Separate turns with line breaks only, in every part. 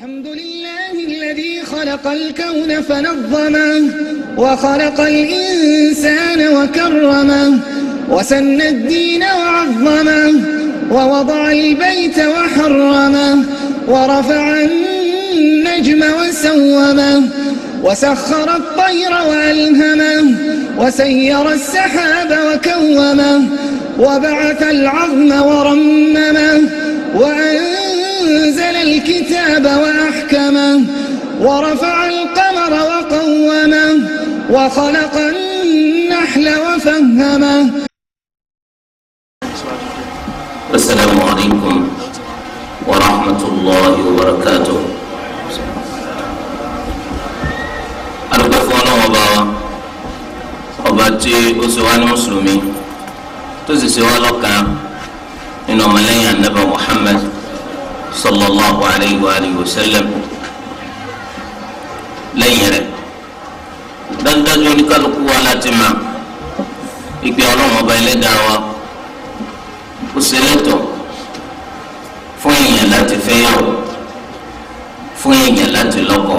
الحمد لله الذي خلق الكون فنظمه وخلق الإنسان وكرمه وسن الدين وعظمه ووضع البيت وحرمه ورفع النجم وسومه وسخر الطير وألهمه وسير السحاب وكومه وبعث العظم ورممه وأنزل الكتاب وأحكمه ورفع القمر وقومه وخلق النحل وفهمه.
السلام عليكم ورحمة الله وبركاته. أرجوكم ọba tí ó ṣe wá ní mùsùlùmí tó sì ṣe wá lọ́kàn nínú ọmọlẹ́yìn anabi Muhammad sallallahu alayhi wa sallam. lẹ́yìn rẹ̀ dájúdájú oníkálukú wa láti mọ̀ ìgbé ọlọ́run ọba ẹlẹ́dàá wa ó ṣe lẹ́tọ̀ọ́ fún èèyàn láti fẹ́yàwó, fún èèyàn láti lọ́kọ.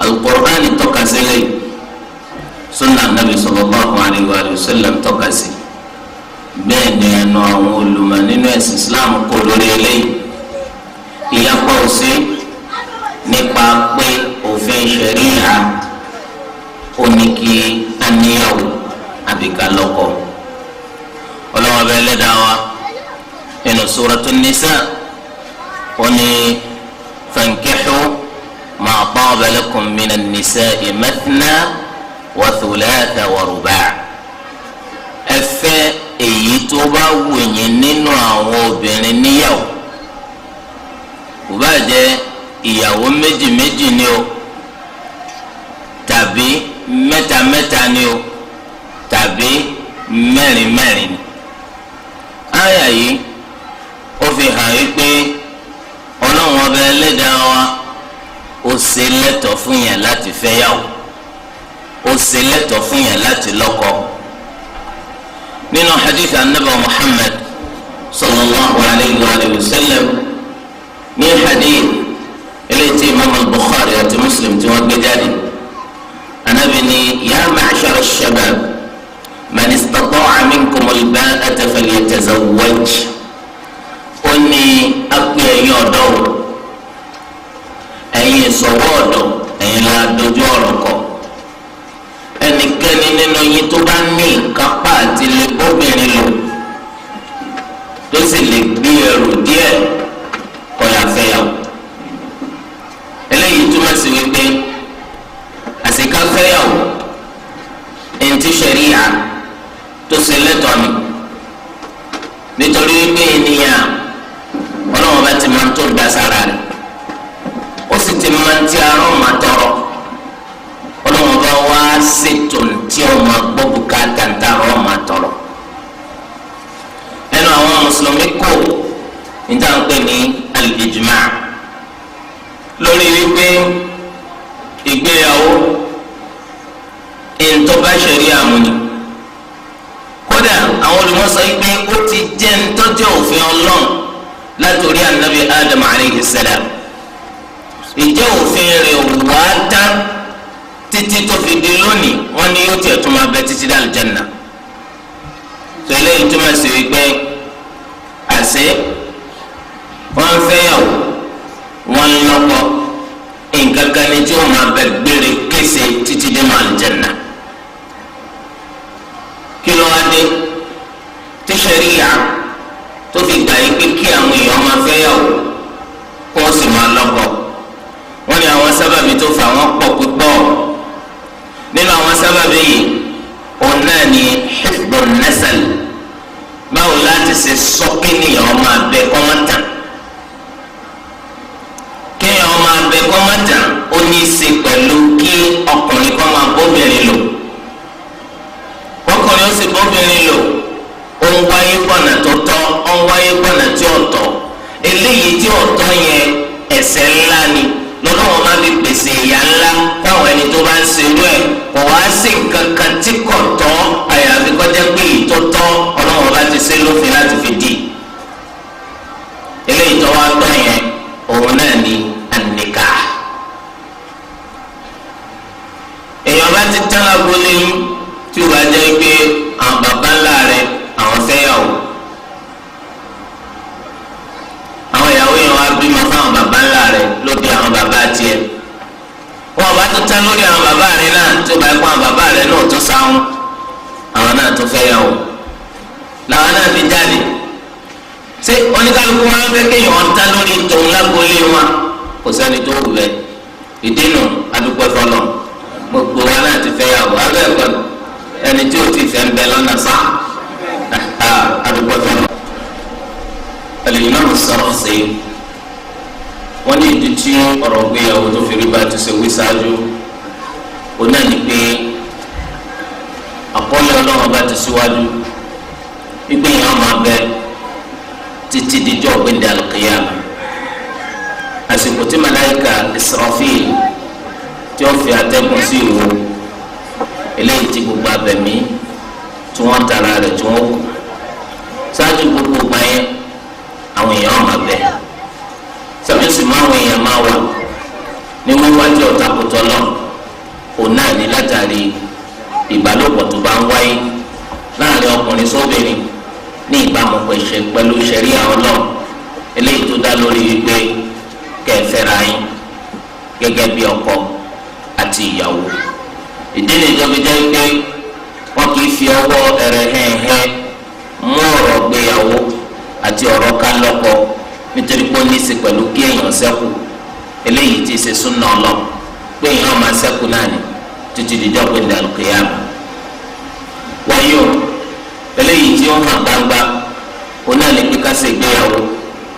Al-Qur'an tọ́ka sílẹ̀, sunna nabi sallallahu alayhi wa sallam tọ́ka sí. bẹ́ẹ̀ ni ẹnu àwọn olùmọ̀ nínú ẹ̀sìn Islam kò lórí eléyìí. ìyapa ò sí nípa pé òfin ṣẹ̀ríà ó ní kí a níyàwó àbí ká lọ́kọ. ọlọ́wọ́ bẹ́ẹ̀ lẹ́dàá wa nínú Suratun Nisa ó ní fankihu ma taba lakum minan nisa'i mathna wa thulatha wa ruba'. ẹ fẹ́ èyí tó bá wù yín nínú àwọn obìnrin níyàwó, kò bá jẹ́ ìyàwó méjì méjì ni o, tàbí mẹ́ta mẹ́ta ni o, tàbí mẹ́rin mẹ́rin ni. àyà yìí ó fi hàn wípé ọlọ́run ọba ẹlẹ́dàá wa ó ṣe lẹ́tọ̀ọ́ fún yẹn láti fẹ́yàwó, ó ṣe lẹ́tọ̀ọ́ fún yẹn láti lọ́kọ. nínú hadith anabi Muhammad sallallahu alayhi wa sallam, ní hadith eléyìí tí imam al-Bukhari àti Muslim tí wọ́n gbé jáde, anabi ní ya ma'shar ash-shabab man istata'a minkum al-ba'ata falyatazawwaj. ó ní apẹ ẹ̀yin ọ̀dọ́ o, ẹ̀yin ìsọwọ́ ọ̀dọ́, ẹ̀yin la dojú ọ̀rọ̀ kọ. ẹnikẹ́ni nínú yín tó bá ní ìkápá àti lè bóbìnrin lò tó sì lè gbé ẹrù díẹ̀ kó yá fẹ́yàwó. eléyìí túmọ̀ sí wípé àsìká fẹ́yàwó ẹni tí ṣẹ̀ríà tó ṣe lẹ́tọ̀ọ́ ni, nítorí wípé ènìyàn ọlọ́wọ́n bá ti máa ń tó da sára rẹ̀, ó sì ti máa ń tí arán máa tọrọ. ọlọ́wọ́n bá wá ṣètò tí ó máa gbọ́ bùkátà ń tarán máa tọrọ. ẹnu àwọn mùsùlùmí kò níta ń pè ní al-ijma' lórí wípé ìgbéyàwó ìntọ́ba ṣẹ̀ríà mu ni. kódà àwọn olùmọ̀sọ yìí pé ó ti jẹ́ ntọ́jú òfin ọlọ́run látòrí anabi Adam alayhi salam. ìjẹ́ òfin rẹ̀ wá tán títí tó fi di lónìí, wọ́n ní yóò tiẹ̀ tún máa bẹ títí dá àlùjánnà. tó eléyìí túmọ̀ sí wípé àṣẹ wọ́n ń fẹ́yàwó, wọ́n ń lọ́kọ, nǹkan kan ní tí wọ́n máa bẹ gbére kése títí dé àlùjánnà. kí ló wá dé tí ṣẹ̀ríyà tó fi gbà yí pé kí àwọn èèyàn máa fẹ́yàwó kó wọ́n sì máa lọ́kọ? wọ́n ní àwọn sábàbí tó fà wọ́n pọ̀ púpọ̀. nínú àwọn sábàbí yìí òun náà ni hifdun nasal, báwo láti ṣe sọ kéèyàn máa bẹ kọ́mọ́tàn. kéèyàn máa bẹ kọ́mọ́tàn ó ní í ṣe pẹ̀lú kí ọkùnrin kan máa bóbìnrin lò. ọkùnrin ó sì bóbìnrin lò, ó ń wáyé gbọ́nà tó tọ́, ó ń wáyé gbọ́nà tí ò tọ́. eléyìí tí ò tọ́ yẹn ẹ̀ṣẹ̀ ńlá ni, lọ́nà wọn máa fi pèsè ìyà ńlá fáwọn ẹni tó bá ń ṣerú ẹ̀. kò wá sí nǹkan kan tí kò tọ́ àyàfi kọjá pé ìtọ́tọ́ ọlọ́wọ́n bá ti ṣe lófin láti fi dì. eléyìí tó wá tọ́ yẹn òun náà lóde àwọn bàbá tiẹ̀ wọn bá tún tán lórí àwọn bàbá rẹ̀ náà tó bá kó àwọn bàbá rẹ̀ náà tó sáwọn àwọn náà tó fẹ́ yàwó làwọn náà fi jáde ṣé oníkálukú wọn fẹ́ kéèyàn tán lórí tòun lágboolé wọn kò sẹ́ni tó wù bẹ́ẹ̀ ìdínú adúpẹ́ fọlọ́ gbogbo wa náà ti fẹ́ yàwó abẹ́ ẹ̀kọ́ ẹni tí o ti fẹ́ ń bẹ lọ́nà sá adúpẹ́ fọlọ́. Al-Imam As-Sarakhsi wọ́n ní ìdí tí ọ̀rọ̀ gbéyàwó tó fi rí bá ti ṣe wí ṣáájú ó náà ní pé àkọọ́lẹ̀ ọlọ́run bá ti síwájú ìgbéyàwó máa bẹ títí dijọ́ gbẹ̀dẹ̀ al-Qiyamah àsìkò tí màláíkà Israfil tí ó fi atẹ́gùn sí ìwò eléyìí tí gbogbo abẹ̀mí tí wọ́n tara rẹ̀ tí wọ́n kù ṣáájú gbogbo gbà yẹn àwọn èèyàn máa bẹ sàmísì máa àwọn èèyàn máa wà ní wíwájú ọ̀tàkùtọ̀ náà òun náà ní látàrí ìbálòpọ̀ tó bá ń wáyé láàrin ọkùnrin sóbìnrin ní ìbámu pẹ̀lú ṣẹ̀ríà Ọlọ́run eléyìí tó dá lórí wípé kẹfẹ́ra yín gẹ́gẹ́ bí ọkọ àti ìyàwó ìdí nìjọba jẹ́ pé wọ́n kì í fi ọwọ́ ẹ̀rẹ̀ hẹ́ẹ̀hẹ́ mú ọ̀rọ̀ gbéyàwó àti ọ̀rọ̀ ká lọ́kọ nítorí pé ó ní í ṣe pẹ̀lú kí èèyàn ṣẹ́kù eléyìí ti ṣe súnà Ọlọ́run pé èèyàn máa ṣẹ́kù náà ní títí dijọ́ pé ní al-qiyamah wáyé o eléyìí tí ó hàn gbangba ó náà ní pé ká ṣe ìgbéyàwó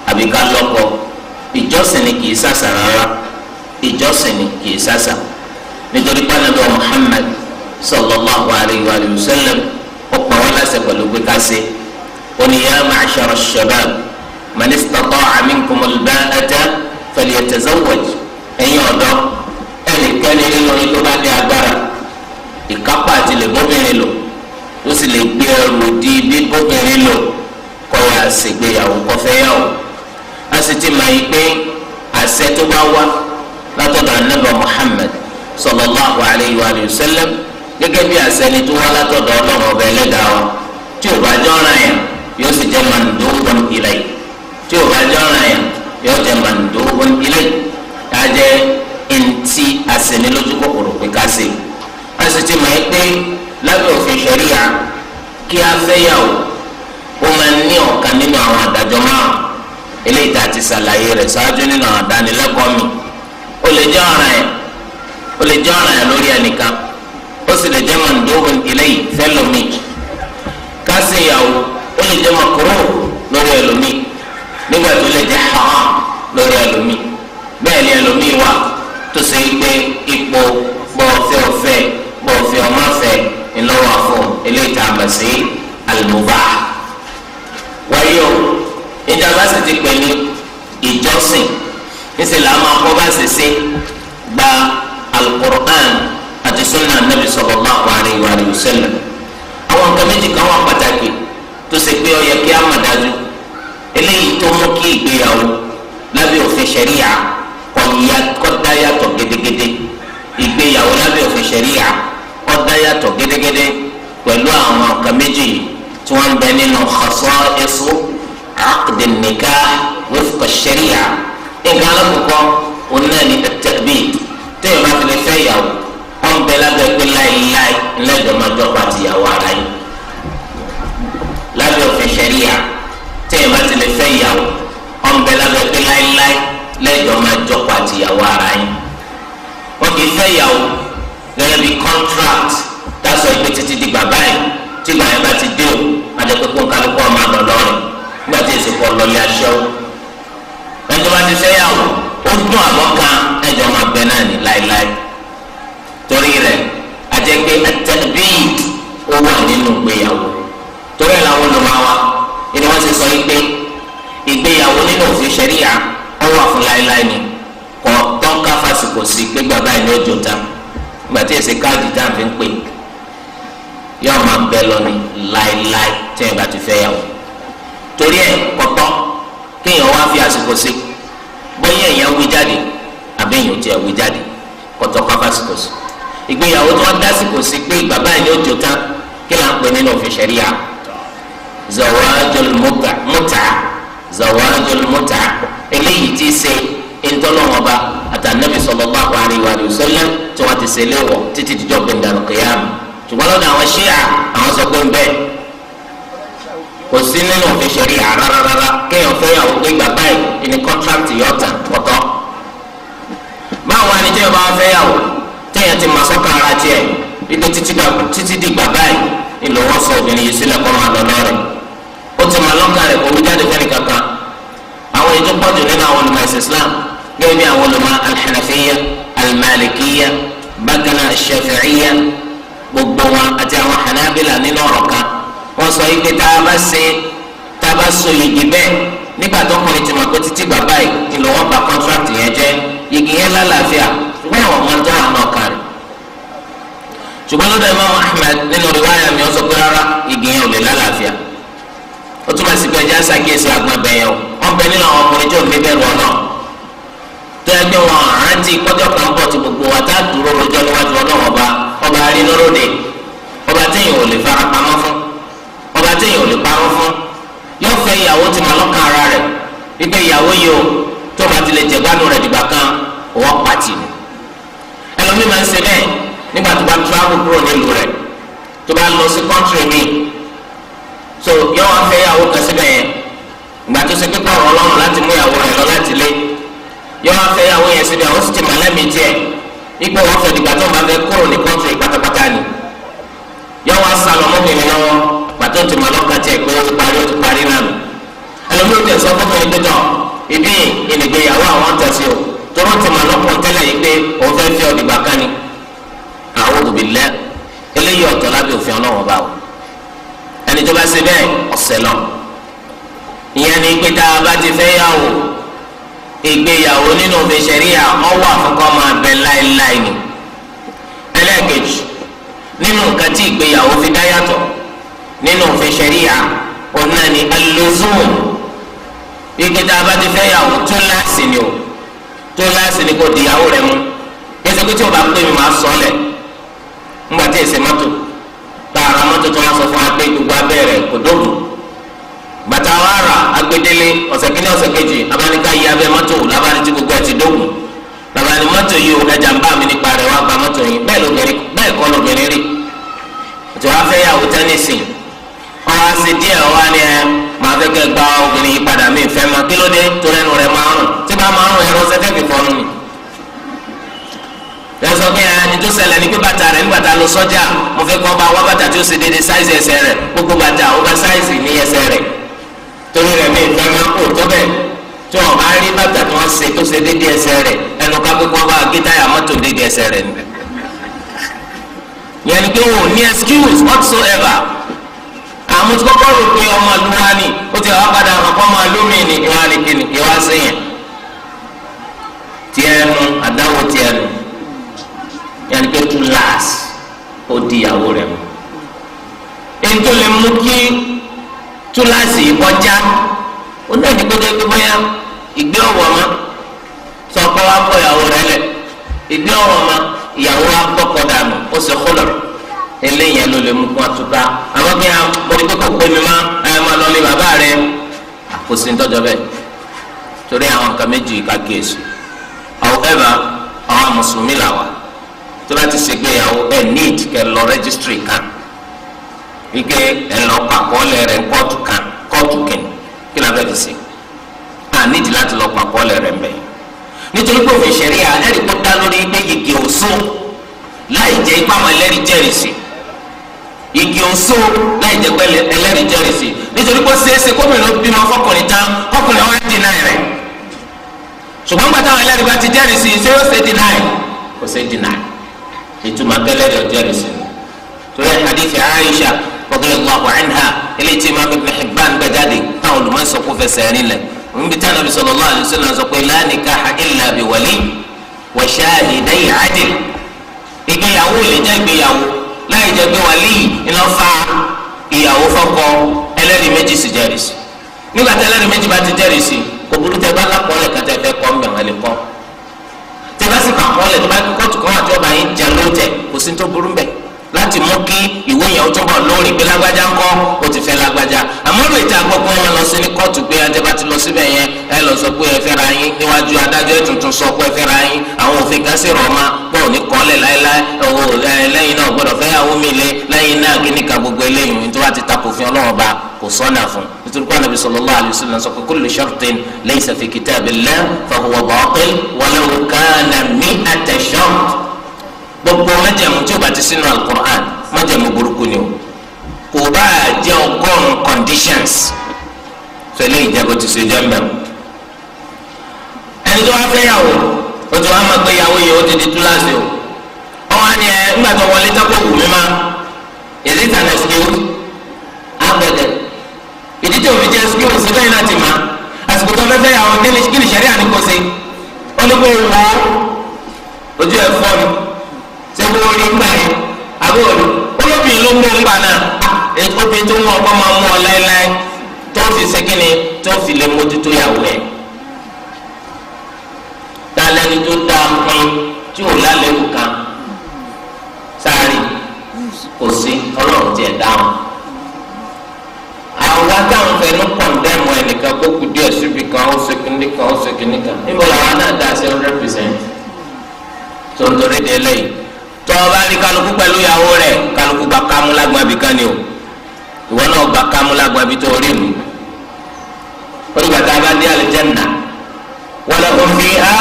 àbí ká lọ́kọ ìjọsìn ni kì í ṣàṣà rárá ìjọsìn ni kì í ṣàṣà nítorí pé Ànábì Muhammad sallallahu alayhi wa sallam ó pa wọ́n láṣẹ pẹ̀lú pé ká ṣe ó ní ya ma'shara ash-shabab man istata'a minkum al-ba'ata falyatazawwaj ẹ̀yin ọ̀dọ́ ẹnikẹ́ni nínú yín tó bá ní agbára ìkápá àti lè bóbìnrin lò ó sì lè gbé ẹrù di bí bóbìnrin lò kó yá ṣègbéyàwó kó fẹ́ yàwó a sì ti máa yí pé àṣẹ tó bá wá látọ̀dọ̀ Ànábì Muhammad sallallahu alayhi wa sallam gẹ́gẹ́ bí àṣẹ ni tó wá látọ̀dọ̀ Ọlọ́run ọba Ẹlẹ́dàá wa tí ò bá jọ́ràn yẹn yóò sì jẹ́ mandubun ilay tí ò bá jọ́ràn yẹn yóò jẹ́ mandubun ilay kájẹ́ ntí àṣẹnilójú kòkòrò pé ká ṣe a sì ti máa yí pé lábẹ́ òfin ṣẹ̀ríyà kí a fẹ́ yàwó ó máa ní ọ̀kan nínú àwọn àdájọ́ márùn eléyìí tá a ti ṣàlàyé rẹ̀ ṣáájú nínú àwọn àdánilẹ́kọ̀ọ́ mi ó lè jẹ́ ọ̀ràn yẹn lórí ẹnìkan ó sì lè jẹ́ mandubun ilayhi fẹ́lómi ká ṣe ìyàwó ó lè jẹ́ makruh lórí ẹlòmí nígbà tó lè jẹ́ haram lórí ẹlòmí bẹ́ẹ̀ ni ẹlòmí wà tó ṣe pé ipò bọ́ọ̀fẹ́ ọmọfẹ́ ńlọ́wọ́ fún eléyìí tá a mọ̀ sí al-mubah wáyé o ìjọba sì ti pè ní ìjọsìn níṣẹ́ là á máa kọ́ bá ṣe ṣe gba al-Qur'an àti sunna nabi sallallahu alayhi wa sallam àwọn nǹkan méjì kan wà pàtàkì tó ṣe pé ó yẹ kí á mọ̀ dájú eléyìí tó mú kí ìgbéyàwó lábẹ́ òfin ṣẹ̀ríyà kó dá yàtọ̀ gédégédé ìgbéyàwó lábẹ́ òfin ṣẹ̀ríyà kó dá yàtọ̀ gédégédé pẹ̀lú àwọn nǹkan méjì tí wọ́n ń bẹ nínú khasa'isu aqd an-nikah wifqa ash-shari'a nǹkan alákòókò òun náà ní at-ta'bid tẹ́yọ̀ bá ti lè fẹ́ ìyàwó wọ́n bẹ lábẹ́ pé láéláé ńlẹ́dọ̀ọ́mọdọ́ pàtì ìyàwó ara yìí lábẹ́ òfin ṣẹ̀ríyà tẹ́yọ̀ bá ti lè fẹ́ ìyàwó wọ́n bẹ lábẹ́ pé láéláé ńlẹ́dọ̀ọ́mọdọ́ pàtì ìyàwó ara yìí wọ́n kì í fẹ́ ìyàwó gẹ́gẹ́ bí contract dáṣọ ìpè títí di bàbá yìí tí ìgbà yẹn bá ti dé o àjẹpẹ́ kó kálukú ọmọ àná lọ́rùn nígbà tí èsì pọ̀ lọ́lẹ́ aṣẹ́wó ẹjọ́ bá ti fẹ́ yàwó ó dún àbọ̀ kan ẹjọ́ máa bẹ náà ní láéláé torí rẹ̀ àjẹpẹ́ at-ta'bid ó wà nínú ìgbéyàwó torí ẹ̀ làwọn olùmọ̀wá ni wọ́n ti sọ yìí pé ìgbéyàwó nínú òfin ṣẹ̀ríyà ó wà fún láéláé ni kò tán ká fásitì sí pé bàbá yìí ní ọjọ́ ta ìgbà tí èsì káàdì tá à ń fi ń pè yóò máa bẹ lọ ní láéláé tí ẹ̀ bá ti fẹ́ yàwó torí ẹ̀ kọ̀tọ́ kéèyàn wá fi àsìkò sí bóyá èèyàn wí jáde àbí èèyàn tiẹ̀ wí jáde kọ̀tọ́ ká fásitì sí ìgbéyàwó tí wọ́n dásìkò sí pé bàbá yìí ní ọjọ́ ta kí là ń pè nínú òfin ṣẹ̀ríyà zawajul mut'a eléyìí ti ṣe ìtọ́lọ́wọ́n ọba àtànàbì sallallahu alaihi wa sallam tí wọ́n ti ṣe léwọ̀ títí dijọ́ gbẹ̀ndàlù kìyàmù ṣùgbọ́n lọ́dọ̀ àwọn ṣíà àwọn sọ pé ń bẹ́ẹ̀ kò sí nínú òfin ṣẹ̀rí rárá kéèyàn fẹ́yàwó pé gbà báyìí ní kọ́ńtrákìtì yọ̀ tàn pọ̀tọ́. báwo wá ní tí wọ́n bá fẹ́yàwó téèyàn ti máa sọ́kàn ara tiẹ̀ wípé títí di gbà báyìí ńlọ wọ́n sọ obìnrin yìí sílẹ̀ kọ́ máa lọ lọ́rẹ̀ ó ti máa lọ́kàn rẹ̀ kó wí jáde fẹ́ni kankan. àwọn ètò pọ̀jù nínú àwọn olùmọ̀ ẹ̀sìn Islam gẹ́gẹ́ bí àwọn olùmọ̀ al-Hanafiyya al-Malikiyya bákan náà al-Shafi'iyya gbogbo wọn àti àwọn Hanabila nínú ọ̀rọ̀ kan wọ́n sọ yìí pé tá a bá so yìgì bẹ́ẹ̀ nígbà tó kùnrin ti mọ̀ pé títí bàbá yìí ńlọ wọ́n bà contract yẹn jẹ́ yìgì yẹn lálàáfíà ṣùgbọ́n àwọn ọmọ tó hàn náà kárì. ṣùgbọ́n lọ́dọ̀ Imam Ahmad nínú riwaya mi ó sọ pé rárá yìgì yẹn ò lè lálàáfíà. ó túmọ̀ sí pé ẹja ṣàkíyèsí agbọ̀n bẹ̀yẹn o wọ́n bẹ nínú àwọn ọkùnrin tó ní bẹ̀rù ọ̀nà tó yẹ pé wọn rántí kọjọ́ kan bọ̀ tó gbogbo wa tá a dúró lójọ́ níwájú ọlọ́wọ́ ọba arínúróde ọba téèyàn ò lè fara pamọ́ fún ọba téèyàn ò lè parọ́ fún yóò fẹ́ ìyàwó tí màá lọ́kàn ara rẹ̀ wípé ìyàwó yìí o tó bá ti lè jẹ̀gbádùn rẹ̀ dìgbà kan òwò pàtì ni ẹlòmíì máa ń ṣe bẹ́ẹ̀ nígbà tó bá travel kúrò nílùú rẹ̀ tó bá lọ sí country mi so yóò wá fẹ́ ìyàwó kan síbẹ̀ yẹn ìgbà tó ṣe pípa ọ̀rọ̀ ọlọ́run láti mú ìyàwó rẹ̀ lọ láti lé yóò wá fẹ́ ìyàwó yẹn síbẹ̀ ó sì ti mà lẹ́mìí tiẹ̀ ipò wọn fẹ́ dìgbà tó máa fẹ́ kúrò ní country pátápátá ni yóò wá sálọ mọ́bìnrin lọ́wọ́ pàtó ti máa lọ́ka tiẹ̀ pé ó ti parí náà nù ẹlòmíì tẹ̀ sọ fún mi pẹ́tọ́ ibi ìnìgbéyàwó àwọn tẹ̀sí o tó wọ́n ti máa lọ́kùn tẹ́lẹ̀ yìí pé òun fẹ́ fi ọ̀dìgbà kan ni a'udhu billah eléyìí ọ̀tọ̀ lábẹ́ òfin ọlọ́wọ́n bá o ẹni tó bá ṣe bẹ́ẹ̀ ọ̀sẹ̀ lọ ìyẹn ni pé tá a bá ti fẹ́ yàwó ìgbéyàwó nínú òfin ṣẹ̀ríà ọwọ́ àfọkọ́ máa bẹ láéláé ni ẹlẹ́ẹ̀kejì nínú nǹkan tí ìgbéyàwó fi dá yàtọ̀ nínú òfin ṣẹ̀ríà ọ̀nà ni al-luzum ike tá a bá ti fẹ́ yàwó tó láàsì ni o tó láàsì ni kò di ìyàwó rẹ mú yẹsẹ pé tí o bá pè mí máa sọ lẹ ńgbà tí èsè mọ́tò tá a ra mọ́tò tó wá sọ fún wa pé gbogbo abẹ́ rẹ̀ kò dógùn bàtà wa rà agbedele ọ̀sẹ̀ kìíní ọ̀sẹ̀ kejì abáníká yí abẹ́ mọ́tò labani tí gbogbo ẹ̀ ti dógùn labani mọ́tò yìí o ẹja ń bá mi nípa rẹ̀ wá gba mọ́tò yìí bẹ́ẹ̀ kọ́ lóbìnrin rí tí wàá fẹ́ yàwó tẹ́nísì ọ̀hún àti díẹ̀ wá ní ẹ máa fẹ́ kẹ́ gba obìnrin yìí padà mí fẹ́ máa kí ló dé tó lẹ́nu rẹ̀ máa rùn tí bá máa rùn ẹ̀rọ sẹ́fẹ́ fi fọ́nù ni. lẹ́sọ̀ pé ẹni tó ṣẹlẹ̀ ní pé bàtà rẹ̀ nígbà tá a lọ sọ́jà mo fẹ́ kọ́ bá wá bàtà tí ó ṣe déédéé sáìsì ẹsẹ̀ rẹ̀ gbogbo bàtà ó bá sáìsì ní ẹsẹ̀ rẹ̀ torí rẹ̀ mí fẹ́ máa kó tó bẹ́ẹ̀ tí wọ́n bá rí bàtà tí wọ́n ṣe tó ṣe déédéé ẹsẹ̀ rẹ̀ ẹnu ká pé kọ́ bá gé táyà mọ́tò déédéé ẹsẹ̀ rẹ̀ nìyẹn. yẹn ni pé wọn ò ní excuse whatsoever àmọ́ tí kọ́kọ́ rò pé ọmọ àlùwá ni ó ti wá padà hàn kọ́ ọmọ àlùmí ni ìwà nìkìní ìwà sẹ́yìn tiẹnu àdáwò tiẹnu yẹn pé tún láàs ó di ìyàwó rẹ̀ mọ́ èyí tó lè mú kí túláàsì yìí kọjá ó náà ní kótó pé bóyá ìgbé ọ̀wọ̀ ma sọ̀kọ́ wa kọ́ ìyàwó rẹ̀ lẹ̀ ìgbé ọ̀wọ̀ ma ìyàwó wa kọ́kọ́ dànù ó sì kọ́lọ̀ eléyìí ló lè mú kó àtúkà àwọn kí mo ní kókó pé mi máa lọ lé bàbá rẹ kò sí nítọ́jọ́ bẹ́ẹ̀ torí àwọn nǹkan méjì ká kíyèsí however àwọn mùsùlùmí là wà tó bá ti ṣègbéyàwó ẹ need kẹ lọ registry kan wípé ẹ lọ pàkọ́lẹ̀ rẹ kóòtù kan kóòtù kìnnì kí ni a bẹ́ẹ̀ fi ṣe à need láti lọ pàkọ́lẹ̀ rẹ mbẹ́ nítorí pé òfin ṣẹ̀ríà ẹ̀rí kó dá lórí pé yìgì òsún láì jẹ́ ipá àwọn ẹlẹ́rìí jẹ́rìí sí igi oṣù láì jẹ́ pé ẹlẹ́rìí jẹ́rìí sí nítorí pé ṣeéṣe kómìnà bímọ fọkùnrin tán kọkùnrin wọn dínà rẹ̀ ṣùgbọ́n gbàtà àwọn ẹlẹ́rìí bá ti jẹ́rìí sí ṣé yóò ṣe dínà ẹ̀ kò ṣe dínà ìtumọ̀ akẹ́lẹ́rìí ọ̀ jẹ́rìí sí torí hadith Aisha radiyallahu anha eléyìí tí Imam Ibn Hibban gbé jáde táwọn olùmọ̀ọ́sọ kó fẹsẹ̀ rìn lẹ̀ níbi tí Ànábì sallallahu alaihi wasallam sọ pé la nikaha illa bi wali wa shahiday adl ìgbéyàwó lè jẹ́ ìgbéyàwó láì jẹ́ pé wàlí iná fa ìyàwó fọ́kọ ẹlẹ́rìí méjì sì jẹ́rìí sí nígbà tí ẹlẹ́rìí méjì bá ti jẹ́rìí sí kò burú tẹ bá lápọ̀ọ́lẹ̀ kan tẹ fẹ́ kọ́ ń bẹ̀ wọ́n lè kọ́ tẹ bá sì kà kọ́ọ́lẹ̀ tó bá kí kóòtù kan àti ọba yín jẹ ló tẹ kò sí tó burú bẹ̀ láti láti mú kí ìwé yẹn ó túbọ̀ lórí pé lágbájá ńkọ́ ó ti fẹ́ lágbájá àmọ́ lóye tí a gbọ́ pé wọ́n lọ sí ní kóòtù pé ajẹ́bá ti lọ síbẹ̀ yẹn ẹ lọ sọ pé ẹ fẹ́ra yín níwájú adájọ́ tuntun sọ pé ẹ fẹ́ra yín àwọn òfin kan sì rọ̀ ma pé òní kọ́lẹ̀ láéláé lẹ́yìn náà gbọ́dọ̀ fẹ́ yàwó mi lẹ́yìn náà kí nìkan gbogbo eléyìí nítorí wọ́n ti takò fi Ọlọ́run ba kò sọ́nà fún nítorí pé Ànábì sallallahu alaihi wasallam sọ pé kullu shartin laysa fi kitabillah fahuwa batil walau kana mi'ata shart gbogbo májẹ̀mú tí o bá ti sínú Al-Qur'an májẹ̀mú burúkú ni o kò bá jẹ́ 100 conditions fẹlẹ́ ìjẹ́bù ti ṣe jẹ́ mbẹ́mu ẹni tó wá fẹ́ yàwó o ti wá máa gbé yàwó yìí o ti di túláàsì o ọwọ́ ni ẹ ńgbà tó wọlé tako wù mí ma is it an excuse abẹ́dẹ̀ ìdí tí o fi jẹ́ excuse síbẹ̀ yìí láti ma àsìkò tó fẹ́ fẹ́ yàwó kí ni sẹ́rí àníkó se ó ní kó wọ́ ojú ẹ̀ fọ́ mi ṣé kó rí ńgbà yẹn àbúrò olóbìnrin ló mú ńgbà náà obìnrin tó mú ọkọ máa mú ọ láéláé tó fi ṣẹ́kínni tó fi lè mójútó yàwó ẹ̀ dalẹ́ni tó dá pín tí ò lálẹ́ wò kan sáré kò sí ọlọ́run tiẹ̀ dáhùn àwọn adáhùn fẹnu kọ̀ndẹ́mù ẹnìkan kó kù díẹ̀ síbi kan ó ṣe kíní kan ó ṣe kíní kan níbo làwọn náà dá sí 100% tó ń torí de lẹ́yìn tó o bá rí kálukú pẹ̀lú ìyàwó rẹ̀ kálukú gba kámú lágbọ́n abì kan ni o ìwọ náà gba kámú lágbọ́n abì tó rí nu olùgbà tá a bá dé àlùjánnà walahum fiha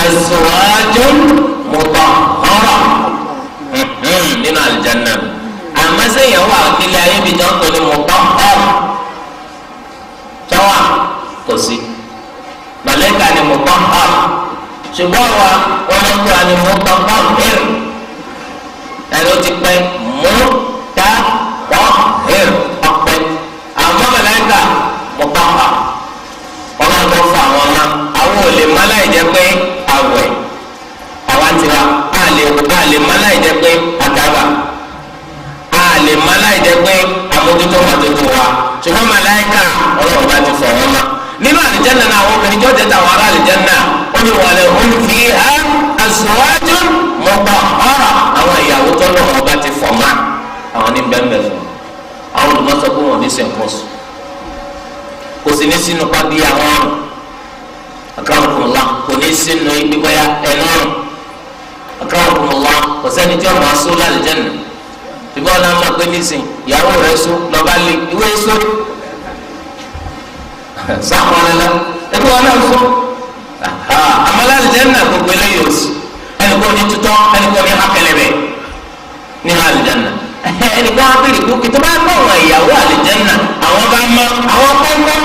azwajun mutahhara nínú àlùjánnà àmọ́ sẹ́yìn wà nílé ayé bíi jọ́ ń pè ní mutahhar tọ́wà kò sí màlẹ́kà ni mutahhar ṣùgbọ́n wa wọ́n ń kó àní mutahhir ẹni ó ti pẹ́ mutahhir ọ̀pẹ́ àmọ́ màlẹ́kà mutahhar wọ́n máa ń kó fún àwọn ọmọ àwọn ò lè má láì jẹ́ pé àwẹ̀ àwa ti wa a lè má láì jẹ́ pé àtàbà a lè má láì jẹ́ pé àmójútó màtótó wa ṣùgbọ́n màláìka ọlọ́run bá ti fọ̀ wọ́n ma nínú àlìjánnà náà àwọn obìnrin jọ́ tẹ̀ta àwọn ará àlìjánnà wọ́n ní walahum fiha azwajun mutahhara àwọn ìyàwó tó lọ́wọ́ bá ti fọ̀ ma àwọn ní bẹ́ẹ̀ fún àwọn olùmọ̀sọ́ pé wọ́n ní sẹ́ńkọ́sù kò sí ní sínú pàdé àwọn ọ̀rùn akramakumullah kò ní sínú ibi bóyá ẹnu ọ̀rùn akramakumullah kò sẹ́ni tí wọ́n máa sọ lálìjánnà ìbọn náà máa gbé nísìn ìyàwó rẹ̀ sọ lọ́ba lé ìwé sọ sàkọọlẹ́lá ẹgbẹ́ wọn náà sọ àmàlà àlìjánnà gbogbo eléyìí òsì ẹnìkan ní tutọ́ ẹnìkan ní akẹlẹ̀bẹ̀ ní àlìjánnà ẹnìkan á bèrè pé kí tó bá gbọ́ àwọn ìyàwó àlìjánnà àwọn bá mọ àwọn kọ́ńkọ́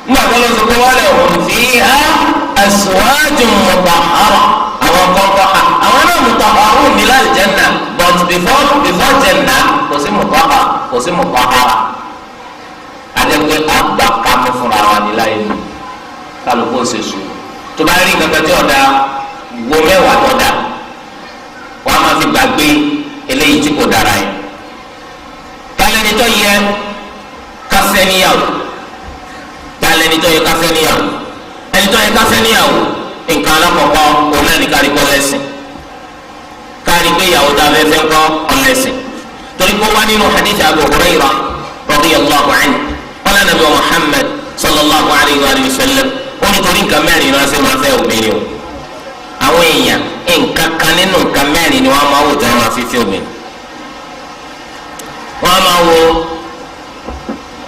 nígbà tó lọ sọ pé wọ́n lè hùn fiha azwajun mutahhara àwọn kọ́ńkọ́ àwọn náà mutahharun ní àlìjánnà but before janna kò sí mutahhara adẹ́gbẹ́ àgbà kámi fúnra wa ní láyé nù kálukú ń ṣe sùn tó bá rí nǹkan tí ọ̀dà wo mẹ́wàá tó dà wọ́n á máa fi gbàgbé eléyìí tí kò dára yẹn tálẹ́ni tó yẹ kásẹ̀ níyàwó tálẹ́ni tó yẹ kásẹ̀ níyàwó ẹni tó yẹ kásẹ̀ níyàwó nǹkan alákọ̀ọ́kọ́ òun náà ní kárí kọ́ lẹ́sìn kárí pé ìyàwó tá a fẹ́ fẹ́ kọ́ ọ̀lẹ́sìn torí pé wá nínú hadith Abu Hurairah radiyallahu anhu qala nabi Muhammad sallallahu alayhi wa sallam wọ́n ní torí nǹkan mẹ́rin náà ṣe máa fẹ́ obìnrin o àwọn èèyàn nǹkan kan nínú nǹkan mẹ́rin ni wọ́n máa wò tí wọ́n máa fi fẹ́ obìnrin wọ́n máa wo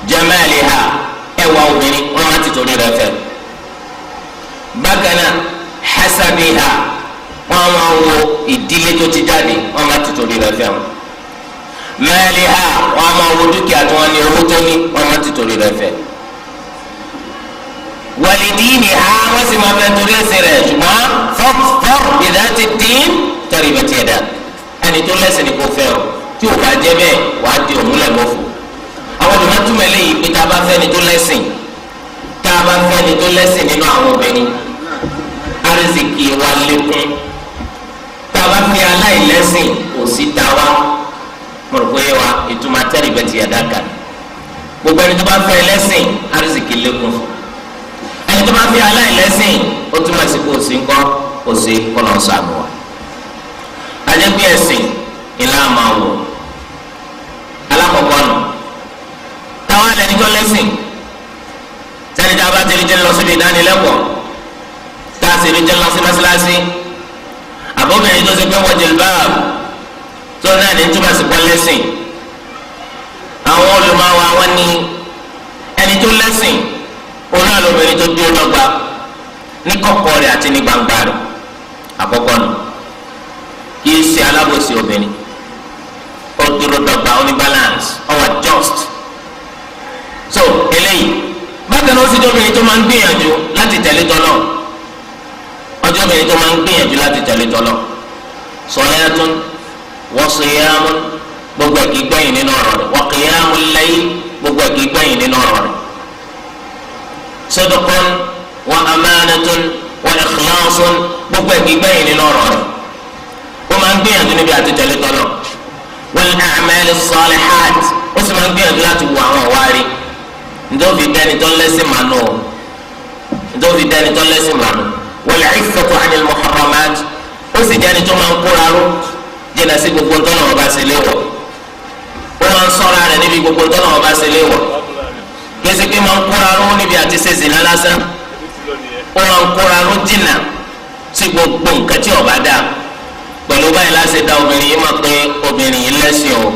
jamaliha ẹwà obìnrin wọ́n máa ti torí rẹ̀ fẹ́ bákan náà hasabiha wọ́n máa wo ìdílé tó ti jáde wọ́n máa ti torí rẹ̀ fẹ́ wọn maliha wọ́n máa wo dúkìá tí wọ́n ní owó tó ní wọ́n máa ti torí rẹ̀ fẹ́ walidiniha wọ́n sì máa fẹ́ torí ẹsẹ̀ rẹ̀ ṣùgbọ́n fọ́fọ́r bidhati din taribat yadak ẹni tó lẹ́sìn ni kò fẹ́ o tí o bá jẹ́ bẹ́ẹ̀ wàá di òmùlẹ̀ mọ́fù àwọn ọ̀dọ́ máa túmọ̀ eléyìí pé tá a bá fẹ́ ni tó lẹ́sìn tá a bá fẹ́ ni tó lẹ́sìn nínú àwọn obìnrin arizikì wa lékún tá a bá fẹ́ aláìlẹ́sìn kò sí ta wá mo rò pé wa ìtumọ̀ taribat yadak gbogbo ẹni tó bá fẹ́ lẹ́sìn arizikì lékún fún ẹni tó bá fi aláìlẹ́sìn ó túmọ̀ sí kò sí ńkọ́ kò sí kọ́ lọ́n sànù wa. ajẹ́ pé ẹ̀sìn ìlà máa wò lẹ́sìn sẹ́ni tá a bá ti rí jẹ́ lọ síbi ìdánilẹ́kọ̀ọ́ tá a sì rí jẹ́ lọ sí mọ́sálásí àbọ̀bìnrin tó ṣe pé wọ́n jilbab tó náà ní túmọ̀ sí pọ́ lẹ́sìn àwọn olùmọ̀wá wọn ní ẹni tó lẹ́sìn òun náà lóbìnrin tó dúró dọ́gba ní kọ̀kọ̀ rẹ̀ àti ní gbangba rẹ̀ àkọ́kọ́ nù kì í ṣe alábòsí obìnrin ó dúró dọ́gba ó ní balance ó wà just so eléyìí bákan náà ó sì jẹ́ obìnrin tó máa ń gbìyànjú láti tẹ̀lé tọ́lọ̀ ọjọ́ obìnrin tó máa ń gbìyànjú láti tẹ̀lé tọ́lọ̀ salatun wa siyamun gbogbo ẹ̀kí gbẹ̀yìn nínú ọ̀rọ̀ rẹ̀ wa qiyamul layl gbogbo ẹ̀kí gbẹ̀yìn nínú ọ̀rọ̀ rẹ̀ sidqun wa amanatun wa ikhlasun gbogbo ẹ̀kí gbẹ̀yìn nínú ọ̀rọ̀ rẹ̀ ó máa ń gbìyànjú níbi àti tẹ̀lé tọ́lọ̀ wal a'malis salihat ó sì máa ń gbìyànjú láti wo àwọn àwárí ndóbi dẹni tó lẹ́sìn mànú o ndóbi dẹni tó lẹ́sìn mànú wal 'iffatu 'anil muharramat ó sì jẹ́ni tó máa ń kóra ró jìnnà sí gbogbo ntọ́nà ọba sí léwọ̀ ó máa ń ṣọ́ra rẹ̀ níbi gbogbo ntọ́nà ọba sí léwọ̀ gbèsè pé máa ń kóra ró níbi àti ṣe zìnà lásán ó máa ń kóra ró jìnnà sí gbogbo nǹkan tí ọba dá pẹ̀lú báyìí láti dá obìnrin yìí máa pé obìnrin yìí lẹ́sìn o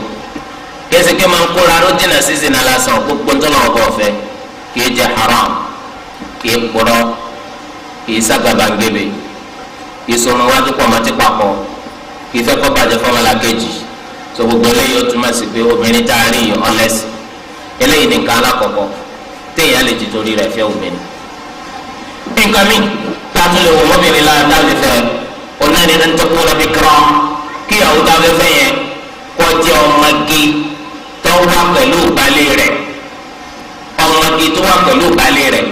gbèsè pé máa ń kóra ró jìnnà sí zìnà lásán gbogbo ntọ́nà ọba ọ̀fẹ́ kìí jẹ haram kìí kpọrọ kìí sagabangebe kìí sọ̀rọ̀ wájú pọ̀ mọ́tí papọ̀ kìí fẹ́ kọ́ bàjẹ́ fọmọlá kejì tó gbogbo eléyìí ó túmọ̀ sí pé obìnrin tá a rí yìí ọlẹ́sìn eléyìí ní nǹkan alákọ̀ọ́kọ́ téèyàn lè ti torí rẹ̀ fẹ́ obìnrin. nǹkan mi láti lè wọ ọmọbìnrin lára dáàbò fẹ́ onáni ní ntọ́kùn nàbí kírọ́ kí ìyàwó dáàbò fẹ́ yẹn kó jẹ́ ọmọge tó wá pẹ̀lú ìbálẹ̀ rẹ̀ ọmọge tó wá pẹ̀lú ìbálẹ̀ rẹ̀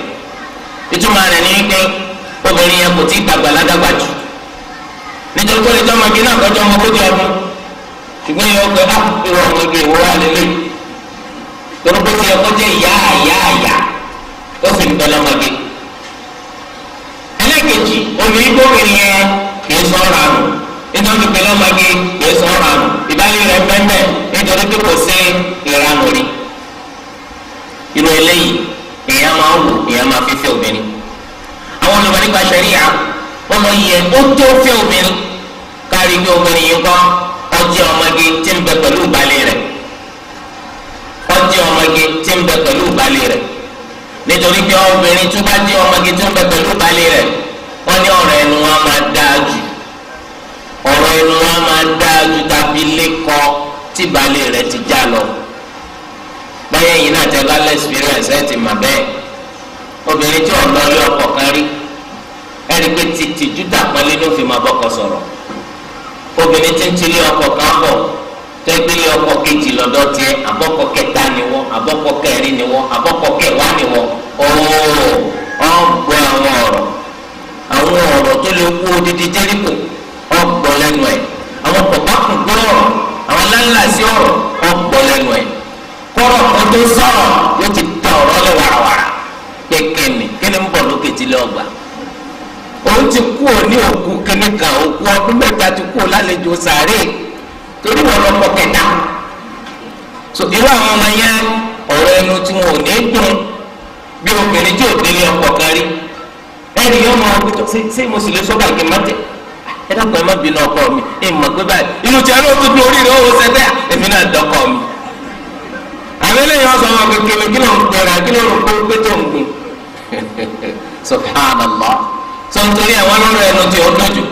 ìtumọ̀ rẹ̀ ní wípé obìnrin yẹn kò tí ì dàgbà ládàgbà jù nítorí pé ìjọ ọmọge náà kọjọ ọmọ kójú ọdún ṣùgbọ́n yóò gbé irú ọmọge ìwọ wà lélẹ̀ torí pé tiẹ̀ kó jẹ́ ìyá àyà ó sì ń tọ́lọ́ ọmọge. ẹlẹ́kejì obìnrin gbóbìnrin yẹn kì í sọ̀rọ̀ àrùn nítorí pé ọmọge kì í sọ̀rọ̀ àrùn ìbálẹ̀ rẹ̀ pẹ́ńpẹ́ nítorí pé kò sí ìranù rí. irú eléyìí èèyàn máa ń wò èèyàn máa fi fẹ́ obìnrin. àwọn olùmọ̀ nípa ṣẹ̀ríà wọ́n lọ yẹ ó tó fẹ́ obìnrin kárí pé obìnrin yìí kọ́ ọjọ́ ọmọge tí ń bẹ pẹ̀lú ìbálẹ̀ rẹ̀ ọjọ́ ọmọge tí ń bẹ pẹ̀lú ìbálẹ̀ rẹ̀ nítorí pé obìnrin tó bá jẹ́ ọmọge tí ń bẹ pẹ̀lú ìbálẹ̀ rẹ̀ wọ́n ní ọ̀rọ̀ ẹnu wọn máa dáa jù ọ̀rọ̀ ẹnu wọn máa dáa jù tàbí lẹ́kọ tí ìbálẹ̀ rẹ̀ ti já lọ báyẹn yìí náà tẹ́ bá lẹ́sìpírẹ́ǹsì ẹ̀ ti mà bẹ́ẹ̀ obìnrin tí ò lọ rí ọkọ kan rí ẹni pé títí júdà pọ́nlé ló fi máa bọ́kọ sọ̀rọ̀ obìnrin tí ń tilé ọkọ kan bọ̀ tẹ́gbẹ́lé ọkọ kejì lọ́dọ̀ tiẹ̀ abọ́kọ kẹta ni wọ́n abọ́kọ kẹrin ni wọ́n abọ́kọ kẹwàá ni wọ́n ọ̀gbọ́ àwọn ọ̀rọ̀ tó lè kú odidi jẹ́ríkò ọ̀gbọ́ lẹ́nu ẹ̀ àwọn pọ̀pákùn gbọ́ ọ̀rọ̀ àwọn lálàsí ọ̀rọ̀ ọ̀gbọ́ lẹ́nu ẹ̀ kọ́rọ̀ kan tó sọ̀rọ̀ yóò ti da ọ̀rọ̀ lẹ̀ wàràwàrà kékeré kíni ń bọ̀ lókè tí lé ọgbà òun ti kú ò ní òkú kíní kan òkú ọdún mẹ́ta ti kú ò lálejò sàárè torí wọn lọ́pọ̀ kẹta so irú àwọn ọmọ yẹn ọ̀rọ̀ ẹnu tí wọn ò ní dùn bí obìnrin tí ò délé ọkọ kan rí ẹni yóò máa wí tó ṣé mo sì lè sọ báyìí kí n má tẹ ẹ dákun ẹ má bínú ọkọ mi ẹ mọ̀ pé báyìí inú tí a ló tó dún orí rẹ ó ṣẹgbẹ́ èmi náà dọ́kọ mi àwọn eléyìí wọn sọ wọn kékeré kí ló ń pẹ̀rẹ̀ kí ló ń pé tó ń gbìn subhanallah sọ nítorí àwọn ọlọ́rọ̀ ẹnu tí ó dọ̀jù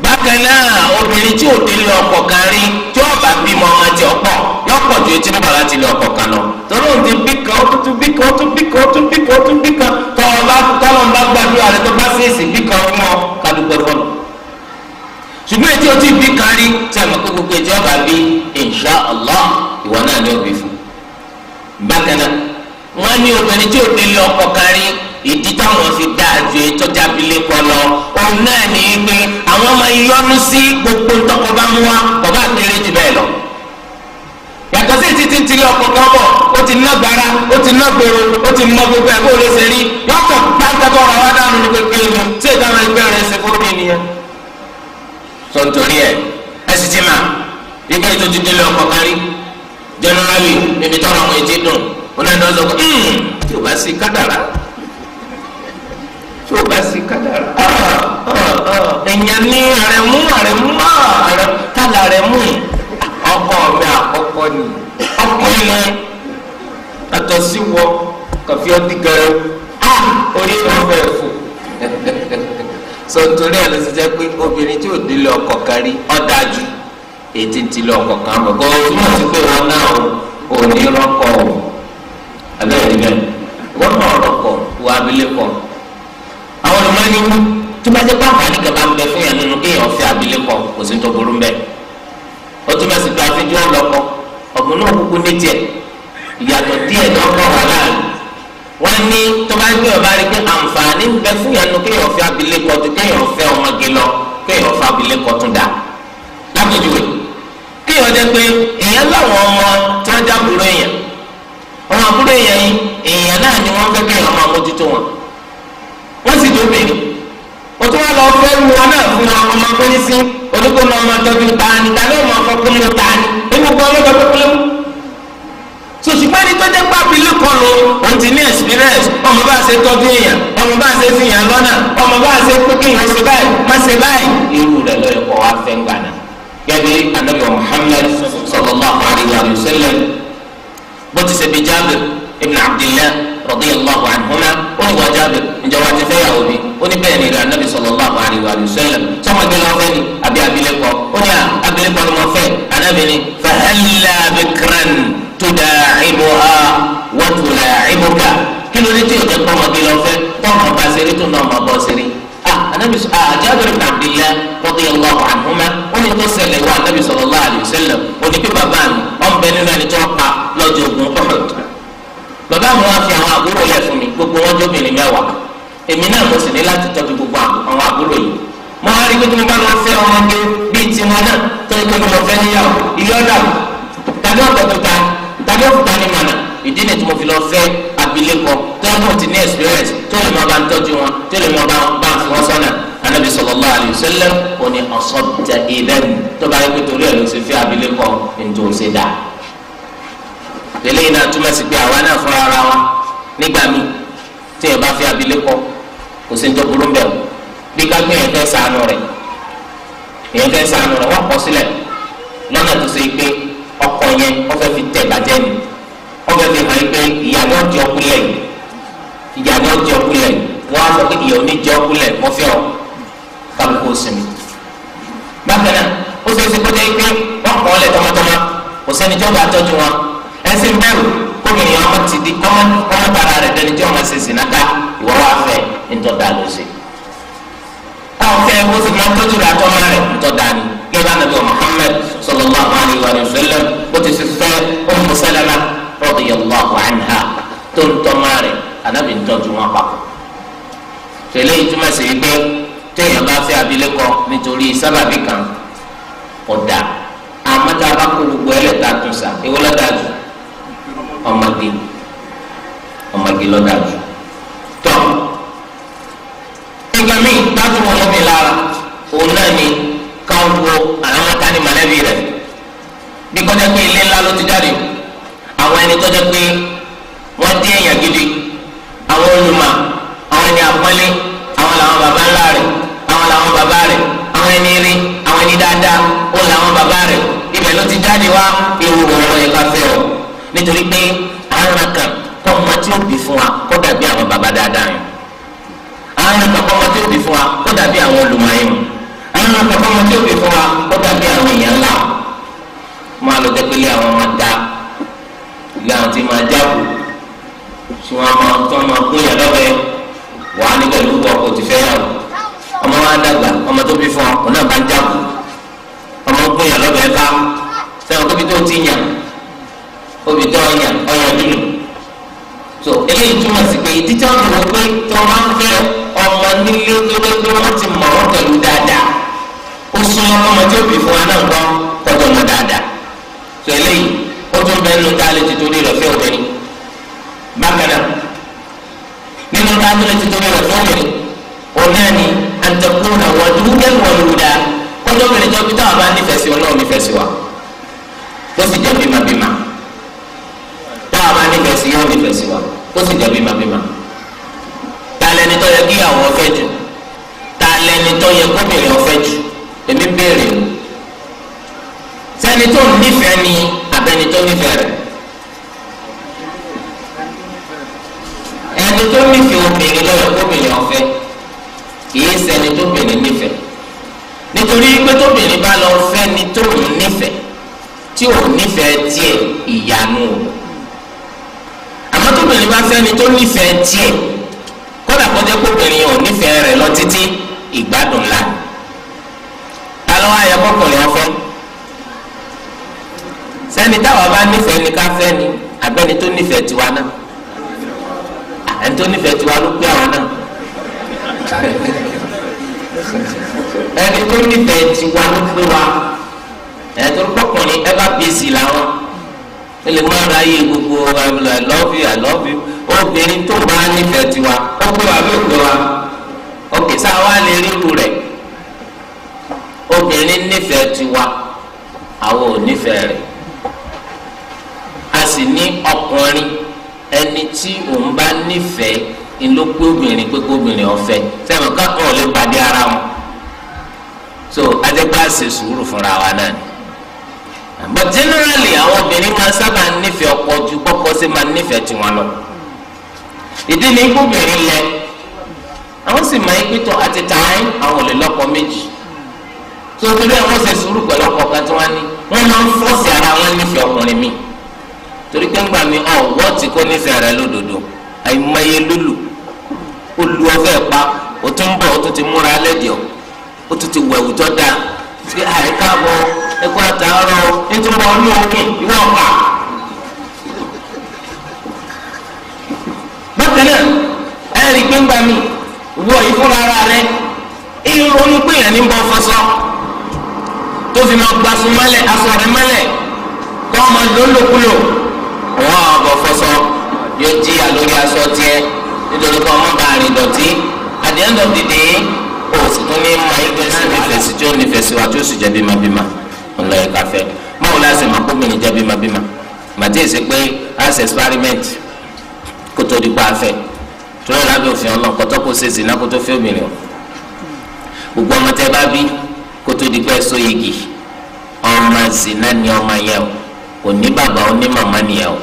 bákan náà obìnrin tí ò délé ọkọ kan rí tí ó bá bímọ ọmọ tí ó pọ̀ yọpọ̀ ju etí nígbà láti lé ọkọ kan lọ torí òun ti bí kan ó tún bí kan ó tún bí kan ó tún bí kan ó tún bí kan tọ́lọ́ ń bá gbàdúrà rẹ tó bá fèsì bí kan fún ọ kádùpẹ́ fọlọ́ ṣùgbọ́n etí ó ti bí kan rí tí a mọ̀ pé gbogbo etí ọba bí insha Allah ìwọ náà ní òbí fún bákan náà wọ́n ní obìnrin tí ò délé ọkọ kan rí ìdí táwọn fi dá àjò ìtọ́jà abilé kọ lọ òun náà ní í pé àwọn máa yọnu sí gbogbo ntọ́kọ bá mú wa kò bá kéré jù bẹ́ẹ̀ lọ. yàtọ̀ sí títí tí ọkọ̀ kan bọ̀ ó ti ná gbára ó ti ná gbèrò ó ti mọ gbogbo ẹ̀ kó o lè ṣe rí yọkọ̀ gbàgbọ́ ọ̀rọ̀ wa dànù ní pépé mu tí ìdáhùn ẹgbẹ́ rẹ̀ ṣe fún mi nìyẹn. sọ nítorí ẹ sì ti mà ike tó ti délé ọkọ̀ kan rí generally níbi tọ́rọ àwọn ètí dùn onáni ọ̀sọ̀ kọ́ tí o bá sí kádàrá ẹ̀yàn ní àrẹ̀mú kálá àrẹ̀mú ọkọ mi àkọ́kọ́ ni ọkọ yẹn yàtọ̀ sí wọ kàfí ọdí gẹrẹ orí wọn bẹ̀rẹ̀ fò sọ nítorí ẹ̀ ló ti jẹ́ pé obìnrin tí ò délé ọkọ kárí ọ̀dájú ètí ti lé ọkọ kan bọ̀ kọ́ túmọ̀ sí pé wọn náà ò ní rọ́kọ̀ abẹ́rẹ́ níbẹ̀ wọ́n náà rọ́kọ̀ wọ abilékọ àwọn olùmọ́ni tó bá jẹ́ pé àǹfààní kan bá ń bẹ fún yẹn nínú kéèyàn fẹ́ abilékọ kò sí tó burú mbẹ́ ó túmọ̀ sí pé àfijọ́ ọlọ́kọ ọ̀gbìn náà kúkú ní tiẹ̀ ìyàtọ̀ díẹ̀ ní ọkọ̀ wà láàrin wọ́n ní tó bá gbé ọba rí pé àǹfààní ń bẹ fún yẹn nínú kéèyàn fẹ́ abilékọ tó kéèyàn fẹ́ ọmọge lọ kéèyàn fẹ́ abilékọ tún dà lápèjúwe kéèyàn jẹ́ pé èèyàn láwọn ọmọ tí wọ́n jábùrú èèyàn ọmọ àbúrò èèyàn yìí èèyàn náà ni wọ́n fẹ́ kéèyàn máa mójútó wọn wọ́n sì dóbìnrin wọ́n tún wá lọ fẹ́ lu wọn náà fún wọn ọmọ akóni sí onígbò náà ọmọ tọ́jú tani tani ọmọ akọ́kọ́ mú tani ewu gbọ́ ọlọ́dọ̀ pẹ́pẹ́lẹ́ mú. sòṣùpá ni tó jẹ́ pábílì kan lò wọ́n ti ní experience ọmọ bá ṣe tọ́jú èèyàn ọmọ bá ṣe fi yàn lọ́nà ọmọ bá ṣe pé kéèyàn ṣe báyìí má ṣe báyìí. irú rẹ̀ lọ́yọ̀ kọ́ wá fẹ́ gbàna gẹ́gẹ́ anabi Muhammad sallallahu alayhi wa sallam bó ti ṣe bí Jabir ibn Abdillah radiyallahu anhuma ó ní wà Jabir ǹjẹ́ wàá ti fẹ́ yàwó mi ó ní bẹ́ẹ̀ ni rẹ̀ anabi sallallahu alayhi wa sallam sọ́mọdé lọ́fẹ́ ni àbí abilékọ ó ní abilékọ ni wọ́n fẹ́ anabi ni fahalla bikran tudaa'ibuha wa tulaa'ibuka kí ló dé tí o jẹ́ kọ́mọdé lọ́fẹ́ tọ́kàn bá ṣeré tó náà máa bọ́ ṣeré anabi Jabir ibn Abdillah radiyallahu anhuma ó ní tó ṣẹlẹ̀ wá anabi sallallahu alayhi wa sallam ó ní kí bàbá mi ọ̀n bẹ nínú ẹni tó pa lọ́jọ́ ogun Uhud bàbá mi wá fi àwọn àbúrò lẹ̀ fún mi gbogbo wọn jóbìnrin mẹ́wàá èmi náà mo sì ní láti tọ́jú gbogbo àwọn àbúrò yìí mo wá rí pé tí mo bá lọ fẹ́ ọmọge bíi tiwọn náà tó ń gbé mo fẹ́ níyàwó ilé ọ̀dà tàbí ọ̀pọ̀tọ̀ta tàbí ọ̀pọ̀ta ní mànà ìdí ni tí mo fi lọ fẹ́ abilékọ tó ń bọ̀ ti ní experience tó lè mọ bá ń tọ́jú wọn tó lè mọ bá ń fi wọn sọ́nà anabi sallallahu alayhi wa sallam ó ní asabta idan tó bá yẹ pé torí ẹ̀ ló ti fẹ́ abilékọ nítorí ṣe dáa tẹ́lẹ̀ iná túmọ̀ sí pé àwa náà fúnra ara wa nígbà míì tí ẹ bá fi abilékọ kò sí nítorí burú mbẹ o bí kágbé yẹn fẹ́ ṣàánú rẹ̀ wọ́n kọ̀ sílẹ̀ lọ́nà tó ṣe pé ọkọ yẹn wọ́n fẹ́ fi tẹ̀ bàjẹ́ ni wọ́n fẹ́ fi hàn pé ìyàwó ọjọ́ kulẹ̀ wọ́n á sọ pé ìyàwó ní jọ́ kulẹ̀ wọ́n fẹ́ ọ kálukú sinmi. bákan náà ó ṣe é ṣe kó jẹ́ pé wọ́n kọ́ ọ lẹ̀ tọmọtọmọ kò sẹ́ni tí wọ́n bá tọ́jú wọn ẹsìn bẹ̀rù kómìnira ọmọ ti di ọmọ tara rẹ̀ dẹni tí ọmọ ṣe sìnà ká ìwọ wá fẹ́ ntọ́da ló ṣe. àwọn fẹ́ kó sì máa tọ́jú rẹ̀ àtọ́mọ rẹ̀ ntọ́da ni gẹ́gẹ́ anabi Muhammad sallallahu alayhi wa sallam bó ti fẹ́ Ummu Salama radiyallahu anha tó ń tọ́mọ rẹ̀ anabi ntọ́jú wọn papọ̀. tẹ̀lé ìtumọ̀ sí pé téèyàn bá fẹ́ abilékọ nítorí sábàbí kan ọ̀dà àmọ́ tá a bá kó gbogbo ẹlẹ́ta tún sa ewu lọ́dàjù ọmọge lọ́dàjù tọ́ nígbà míì dájú wọn lómi lára òun náà ni káwọn wo àwọn tani mọ̀lẹ́bí rẹ̀ bí kọjá pé ilé ńlá ló ti jáde àwọn ẹni tọ́jọ́ pé wọ́n dín èèyàn gidi àwọn olùmọ̀ àwọn ẹni àpọ́nlé àwọn làwọn bàbá ńlá rẹ̀ àwọn làwọn bàbá rẹ̀ àwọn ẹni rí àwọn ẹni dáadáa ó làwọn bàbá rẹ̀ ibẹ̀ ló ti jáde wá ewu ọ̀rọ̀ yẹn ká fẹ́ ọ nítorí pé àwọn kan kọ́ ọmọ tí ó bí fún wa kó dàbí àwọn bàbá dáadáa yẹn àwọn kan kọ́ ọmọ tí ó bí fún wa kó dàbí àwọn olùmọ̀ yẹn àwọn kan kọ́ ọmọ tí ó bí fún wa kó dàbí àwọn èèyàn ńlá máa lọ jẹ́ pé ilé àwọn máa dá ilé àwọn tí máa jábù tí wọ́n máa gbóyà lọ́bẹ̀ wàá ní pẹ̀lú ọkọ̀ tí fẹ́ yàwó ọmọ wa dàgbà ọmọ tó bí fún wa kò náà bá ń jábù ọmọ gbóyà lọ́bẹ̀ ká sẹ́wọ̀n tóbi tó ti yàn obì tó ọyàn dùnú so eléyìí túmọ̀ sí pé ìdí tí wọ́n ti wọ pé tí wọ́n máa ń fẹ́ ọmọ nílé tó wọ́n ti mọ̀ wọ́n pẹ̀lú dáadáa ó súnmọ́ ọmọ tí ó bì fún wa náà gbọ́ tọ́jú ọmọ dáadáa so eléyìí ó tún bẹ́ẹ̀ nínú táà lè ti torí rẹ̀ fẹ́ obìnrin bákan náà nínú táà tó lè ti torí rẹ̀ fẹ́ obìnrin òun náà ni àǹtẹ̀kùn àwọn dúkẹ́ wọlúùdá kọjọ́ obìnrin tó bí táwọn bá nífẹ̀ẹ́ sí ọlọ́run nífẹ̀ẹ́ sí wa ó sì jẹ́ bímabíma táwọn bá nífẹ̀ẹ́ sí sí yóò nífẹ̀ẹ́ sí wa ó sì jẹ́ bímabíma. ta lẹni tó yẹ kíyàwó ọ̀fẹ́ jù ta lẹni tó yẹ kóbìnrin ọ̀fẹ́ jù èmi béèrè o sẹ́ni tó nífẹ̀ẹ́ ni abẹ́ni tó nífẹ̀ẹ́ rẹ̀ ẹni tó nífẹ̀ẹ́ obìnrin ló yẹ kóbìnrin ọ̀fẹ́ kìí ṣẹni tó bìnrin nífẹ̀ẹ́ nítorí pé tóbìnrin bá lọ fẹ́ ni tó ń nífẹ̀ẹ́ tí ò nífẹ̀ẹ́ tiẹ̀ ìyanu o àmọ́ tóbìnrin bá fẹ́ ni tó nífẹ̀ẹ́ tiẹ̀ kódà kó jẹ́ kóbìnrin ò nífẹ̀ẹ́ rẹ̀ lọ títí ìgbádùn la ta ló wá yẹ kọkùnrin ọ̀fẹ́ sẹ́ni táwa bá nífẹ̀ẹ́ ni ká fẹ́ ni abẹ́ni tó nífẹ̀ẹ́ tiwa náà ẹni tó nífẹ̀ẹ́ tiwa ló pé àwọn náà ẹni tó nífẹ̀ẹ́ tiwa ló pé wa ẹni tó kọkùnrin ẹ bá bèsì làwọn ẹ lè máa ra iye gbogbo I love you I love you obìnrin tó bá nífẹ̀ẹ́ tiwa ó pé wa bí ó pé wa òkè sáwa lè rí irú rẹ̀ obìnrin nífẹ̀ẹ́ tiwa àwọn ò nífẹ̀ẹ́ rẹ̀ a sì ní ọkùnrin ẹni tí òun bá nífẹ̀ẹ́ ńlọ pé obìnrin pé kóbìnrin ọ̀fẹ́ sẹ́wọ̀n ká ọ̀ lè pàdé ara wọn so adégbà ṣe sùúrù fúnra wa náà ni but generally àwọn obìnrin máa sábà nífẹ̀ẹ́ ọkọ ju kọ́kọ́ sí máa nífẹ̀ẹ́ tiwọn lọ ìdí ni kóbìnrin lẹ àwọn sì máa ń pítọ̀ àti tààyè àwọn ò lè lọ́kọ méjì tó torí àwọn ṣe sùúrù pẹ̀lú ọkọ kan tí wọ́n ní wọ́n máa ń fọ́ọ̀sì ara wọn nífẹ̀ẹ́ ọkùnrin mi torí pé ńgbà mi wọ́n ti kó nífẹ̀ẹ́ rẹ lódodo àìmọye lulu olú ọfẹ́ pa o tún bọ̀ o tún ti múra lẹ́dìọ̀ o tún ti wẹ̀wù tó dáa ṣé àìkáàbọ̀ ẹ̀kọ́ àtàárọ̀ nítorí wọn ní òkè ìwọ pa. bákan náà ẹ̀rí pé ńgbà mi wọ ìfúnra ara rẹ ìrònú pé yẹn ní bọ́ fọ́sọ́ tó fi máa gbasun mọ́lẹ̀ aṣọ rẹ mọ́lẹ̀ kọ́ ọmọ lólòkulò wọ́n àbọ̀ fọ́sọ́ yóò jíyà lórí aṣọ tiẹ̀ nítorí kọ́ ọmọ bá rìn dọ̀tí at the end of the day o sì tún ní ma ẹgbẹ́ sí nífẹ̀ẹ́ sí tí ó nífẹ̀ẹ́ sí wa tí ó sì jẹ́ bímabíma ńlọ ẹ̀ka fẹ́ báwo la ṣe máa kó mìíràn jẹ́ bímabíma màtí èsì pé as experiment kó tó di pa afẹ́ tó lọ́ọ́ lábẹ́ òfin ọlọ́ọ̀ kọ́tọ́ kó ṣe zina kó tó fẹ́ obìnrin o gbogbo ọmọ tẹ́ bá bí kó tó di pẹ́ sọ igi ọmọ zina ni ọmọ yẹn o kò ní bàbá ó ní màmá nìyẹn o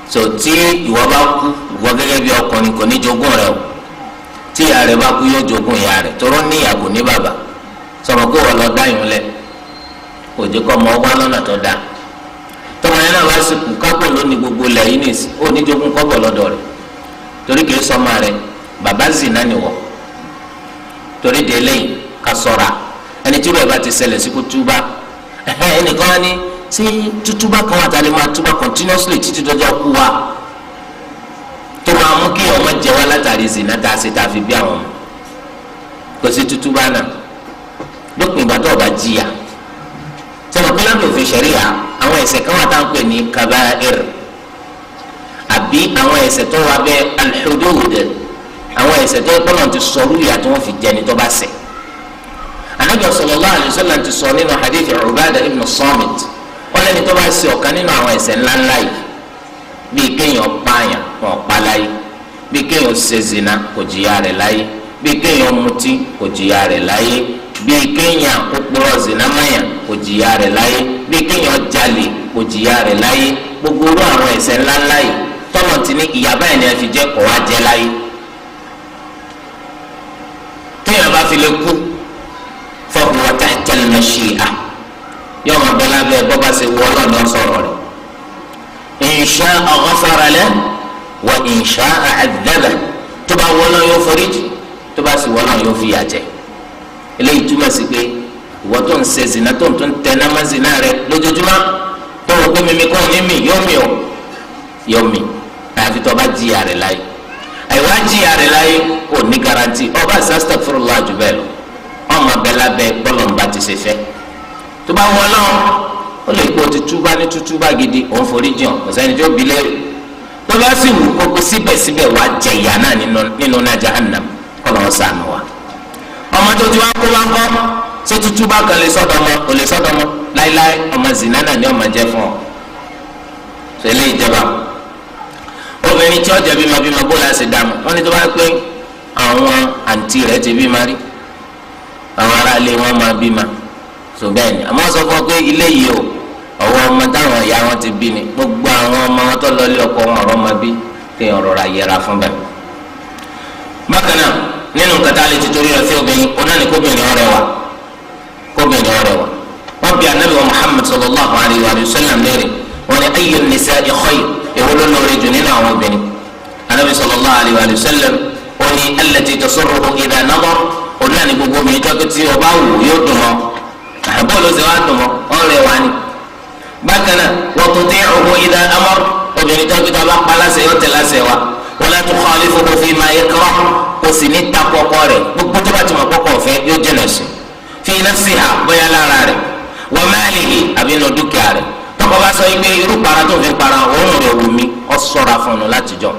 so tí ìwọ bá kú ìwọ gẹ́gẹ́ bí ọkùnrin kò ní jogún rẹ o tí ìyá rẹ bá kú yóò jogún ìyá rẹ tọrọ ní ìyá kò ní bàbá sọmọ kó wọ́n lọ dá ìhun lẹ òjò kọ́ ọmọ ọgbà lọ́nà tó dáa tọmọ yẹn náà bá sì kú kápẹ́ lónìí gbogbo ilẹ̀ yìí nìsí ó ní jogún kọ́bọ̀ lọ́dọ̀ rẹ torí kìí sọmọ rẹ bàbá zina nìwọ torí de lẹ́yìn ká ṣọ́ra ẹni tí rẹ bá ti ṣẹlẹ̀ sí kó túbà ẹnìkan á ní tí tútúbà kan àtàlẹ́ máa túbà continuously títí dọjọ́ kú wa tó máa mú kí ọmọ jẹ wá látàrí zina tá a ṣe tá a fi bí àwọn ọmọ kò sí tútúbà náà lópin ìgbà tó o bá jìyà sọ̀rọ̀ pé lábẹ́ òfin ṣẹ̀ríà àwọn ẹ̀ṣẹ̀ kan wà tá à ń pè ní kaba'ir àbí àwọn ẹ̀ṣẹ̀ tó wà bẹ́ al-hudud àwọn ẹ̀ṣẹ̀ tó kọ́ náà ti sọ rúyà tí wọ́n fi jẹni tó bá ṣẹ̀ Ànábì sallallahu alaihi wasallam ti sọ nínú hadith Ubadah ibn Samit wọ́n lẹ́ni tó bá ṣe ọ̀kan nínú àwọn ẹ̀ṣẹ̀ ńláńlá yìí bíi kéèyàn pààyàn wọn pa láyé bíi kéèyàn ṣe zina kò jìyà rẹ̀ láyé bíi kéèyàn mutí kò jìyà rẹ̀ láyé bíi kéèyàn kókóró zina mayàn kò jìyà rẹ̀ láyé bíi kéèyàn jalè kò jìyà rẹ̀ láyé gbogbo orú àwọn ẹ̀ṣẹ̀ ńláńlá yìí tọ́nà ti ní ìyàbá ẹ̀ ní ẹ fi jẹ́ kọ́ wá jẹ́ láyé kéèyàn bá fi lè kú fahuwa tahta al-mashi'a yóò máa bẹ lábẹ́ bọ́ bá ṣe wọ́ ọlọ́ọ̀ni ọ̀sọ̀rọ̀ rẹ̀ in sha'a ghafara lahu wa in sha'a 'adhabahu tó bá wọ́ ọlọ́ọ̀ yóò foríjì tó bá sì wọ́ ọlọ́ọ̀ yóò fìyà jẹ eléyìí túmọ̀ sí pé ìwọ tó ń ṣe zina tó ń tún tẹná má zina rẹ lójoojúmọ́ tó wọ́n pé mímí kọ́ ní mi yóò mi àfi tó bá jìyà rẹ̀ láyé àìwá jìyà rẹ̀ láyé ò ní garanti ọba astaghfirullah jù bẹ́ẹ̀ lọ ọmọ abẹ lábẹ́ bọ́lọ̀mbà ti ṣe fẹ́ tó bá wọ́n lọ́wọ́ ó lè kó ti túbá ní túbá gidi òun forí jìn kò sẹ́ni tó bi lẹ́rù tó bá sì wù kókó síbẹ̀síbẹ̀ wà jẹ ìyà náà nínú náà jahannam kọ́ lọ́wọ́ sànù wa ọmọ tó ti wá kó wá kọ́ ṣé túbá kan lè sọ́dọ̀ ọmọ kò lè sọ́dọ̀ ọmọ láíláí ọmọ zina náà ni ọmọ jẹ́ fún ọ ṣe lè jẹba ẹni tí ọjà bímọ bó la ṣe dààmú wọn ni tó bá pé àwọn àǹtí rẹ̀ ti bímọ rí àwọn aráalé wọn máa bímọ so bẹ́ẹ̀ ni àmọ́ sọ fún ọ pé ilé yìí o ọwọ́ ọmọ táwọn ìyá wọn ti bí ni gbogbo àwọn ọmọ wọn tó lọ ilé ọkọ wọn ọ̀rọ̀ máa bí kéèyàn rọra yẹra fún bẹ́ẹ̀. bákan náà nínú kẹta lè ti torí rẹ̀ sí obìnrin oná ní kóbìnrin ọrẹwà wọn bí anabi wa Muhammad sallallahu alayhi wa sallam léèrè wọn ni ayyu nisa'i khayr èwo ló lóore jù nínú àwọn obìnrin anabi sallallahu alayhi wa sallam wọn ni allati tasurruhu idha nadar oná ní gbogbo obìnrin tó tí ọba wù yóò dùn mọ́ àbọ̀lù sì wá dùn mọ́ ọrẹwà ni bákan náà wa tuti'uhu idha amar obìnrin tó tí ọba pa láṣẹ yóò tẹ̀ láṣẹ wa wala tukhalifuhu fima yakrah kò sì ní takò ọkọ rẹ̀ gbogbo tó bá ti mọ̀ kọ́kọ́ ọ̀fẹ́ yóò jẹ́nà sí fi nafsiha bóyá lára rẹ̀ wa malihi àbí inú dúkìá rẹ̀ tọkọ bá sọ yìí pé irú para tó fi para òun rẹ̀ wù mí ọ sọ̀ra fún un láti jọ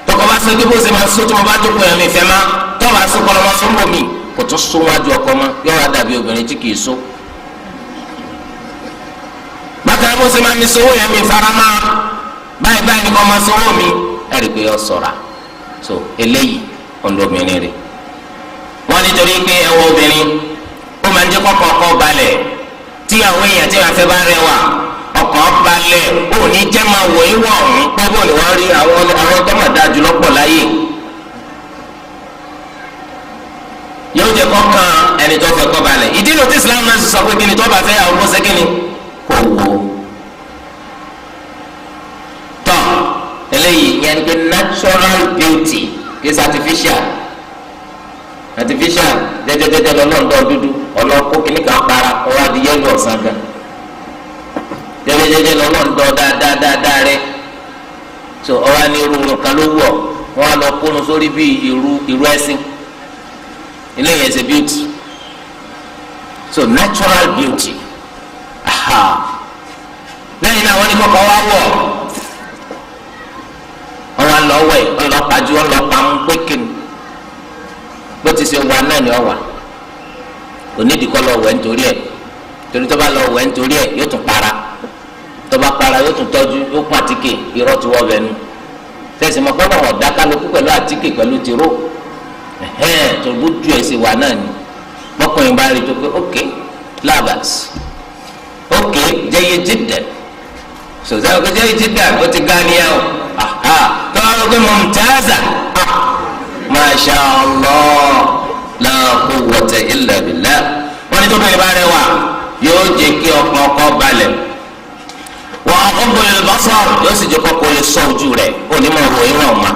tọkọ bá sọ pé bó ṣe máa sọ tó mo bá jókòó yẹn mi fẹ́ má tọ́ bá sọ kọ́lọ́mọ sọ mbọ̀ mi kò tún sọ wájú ọkọ mọ́ yóò wá dàbí obìnrin tí kì í sọ bákan bó ṣe máa mi sọ owó yẹn mi fara má báyìí ni kò máa sọ owó mi ẹ̀rí pé ọ sọ̀ra so eléyìí ọlọmọbìnrin rẹ̀ wọn nítorí pé ẹwọ obìnrin ó máa ń jẹ́ kọ́kọ́ ọkọ balẹ̀ tí àwọn èèyàn tí wọ́n fẹ́ bá rẹwà ọkọ balẹ̀ ó ní jẹ́ máa wọ̀ ìwọ̀ ọ̀hún pẹ́bọ̀ ni wọ́n rí àwọn tó máa dáa jùlọ pọ̀ láyè yóò jẹ́ kọ́kàn ẹni tó fẹ́ kọ́ balẹ̀ ìdí ló ti Islam náà sọ pé kí ni tó bá fẹ́ àwọn ọmọ sẹ́kìnì kò wò tọ́ eléyìí yẹn ni pé natural beauty is artificial jẹjẹjẹjẹ lọlọ́ndọ̀ dúdú ọlọ́kó kìíní kan para ọwọ́ adìyẹ lọ ọ̀sán gan jẹjẹjẹjẹ lọlọ́ndọ̀ dáadáa rẹ so ọwọ́ ni irun kan ló wọ̀ wọ́n á lọ kónú sórí bí irú ẹ̀sìn eléyìí ẹsẹ̀ beauty so natural beauty lẹ́yìn náà wọ́n ní kọ́kọ́ wá wọ̀ wọn lọ wẹ ọlọpàájú ọlọpàámú pékin bó ti ṣe wà náà ni ọ wà onídìíkọ lọ wẹ nítorí ẹ torí tó bá lọ wẹ nítorí ẹ yóò tún para tó bá para yóò tún tọ́jú yóò kún àtíkè irọ́ ti wọ́ bẹ́ẹ̀ nu tẹ̀sí mọ́ pọ́nmọ́ ọ̀dá kálukú pẹ̀lú àtíkè pẹ̀lú tìró tó bójú ẹ̀ ṣe wà náà ni mọ́kùnrin bá rí i tó pé ok labas ok jẹ́yẹ jídẹ̀ sọ̀tẹ́ ọkọ̀ jẹ́yẹ jídẹ̀ ó ti gá ni ẹ o tọ́wọ́ pé mumtaza masha Allah la quwwata illa billah wọ́n ní tó bẹ̀rẹ̀ bá rẹwà yóò jẹ́ kí ọkàn ọkọ balẹ̀ wa aghaddu lil basar yóò sì jẹ́ kọ́kọ́ lè sọ ojú rẹ̀ onímọ̀ òwò ìwọ̀n ọ̀ma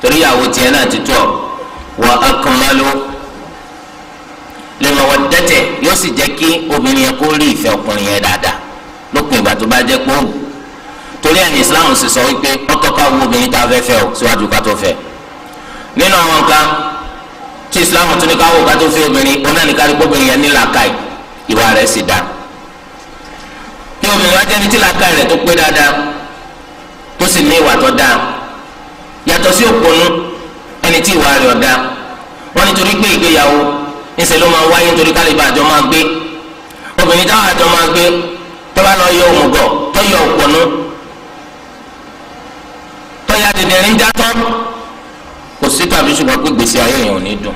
torí ìyàwó tiẹ̀ náà ti tọ̀ wa akmalu li mawaddati yóò sì jẹ́ kí obìnrin yẹn kó rí ìfẹ́ ọkùnrin yẹn dáadáa lópin ìgbà tó bá jẹ́ pé òun torí ẹni Islam sì sọ wípé ọtọ́ka wo obìnrin tá a fẹ́ fẹ́ o síwájú ká tó fẹ́ nínú àwọn nǹkan tí Islam tún ní ká wò ká tó fẹ́ obìnrin òun náà ní ká rí obìnrin yẹn ní làákàyè ìwà rẹ̀ sì dá kí obìnrin wá jẹ́ni tí làákàyè rẹ̀ tó pé dáadáa tó sì ní ìwà tó dáa yàtọ̀ sí òpònú ẹni tí ìwà rẹ̀ ọ̀dá wọ́n nítorí pé ìgbéyàwó ńṣe ló máa wáyé nítorí kálíbà àjọ máa gbé obìnrin táwọn àjọ máa gbé tó bá lọ yọ òmùgọ̀ tó yọ òpònú tọ́yà dìndín já tán kò sí tàbí ṣùgbọ́n pé ìgbésí ayé yẹn ò ní dùn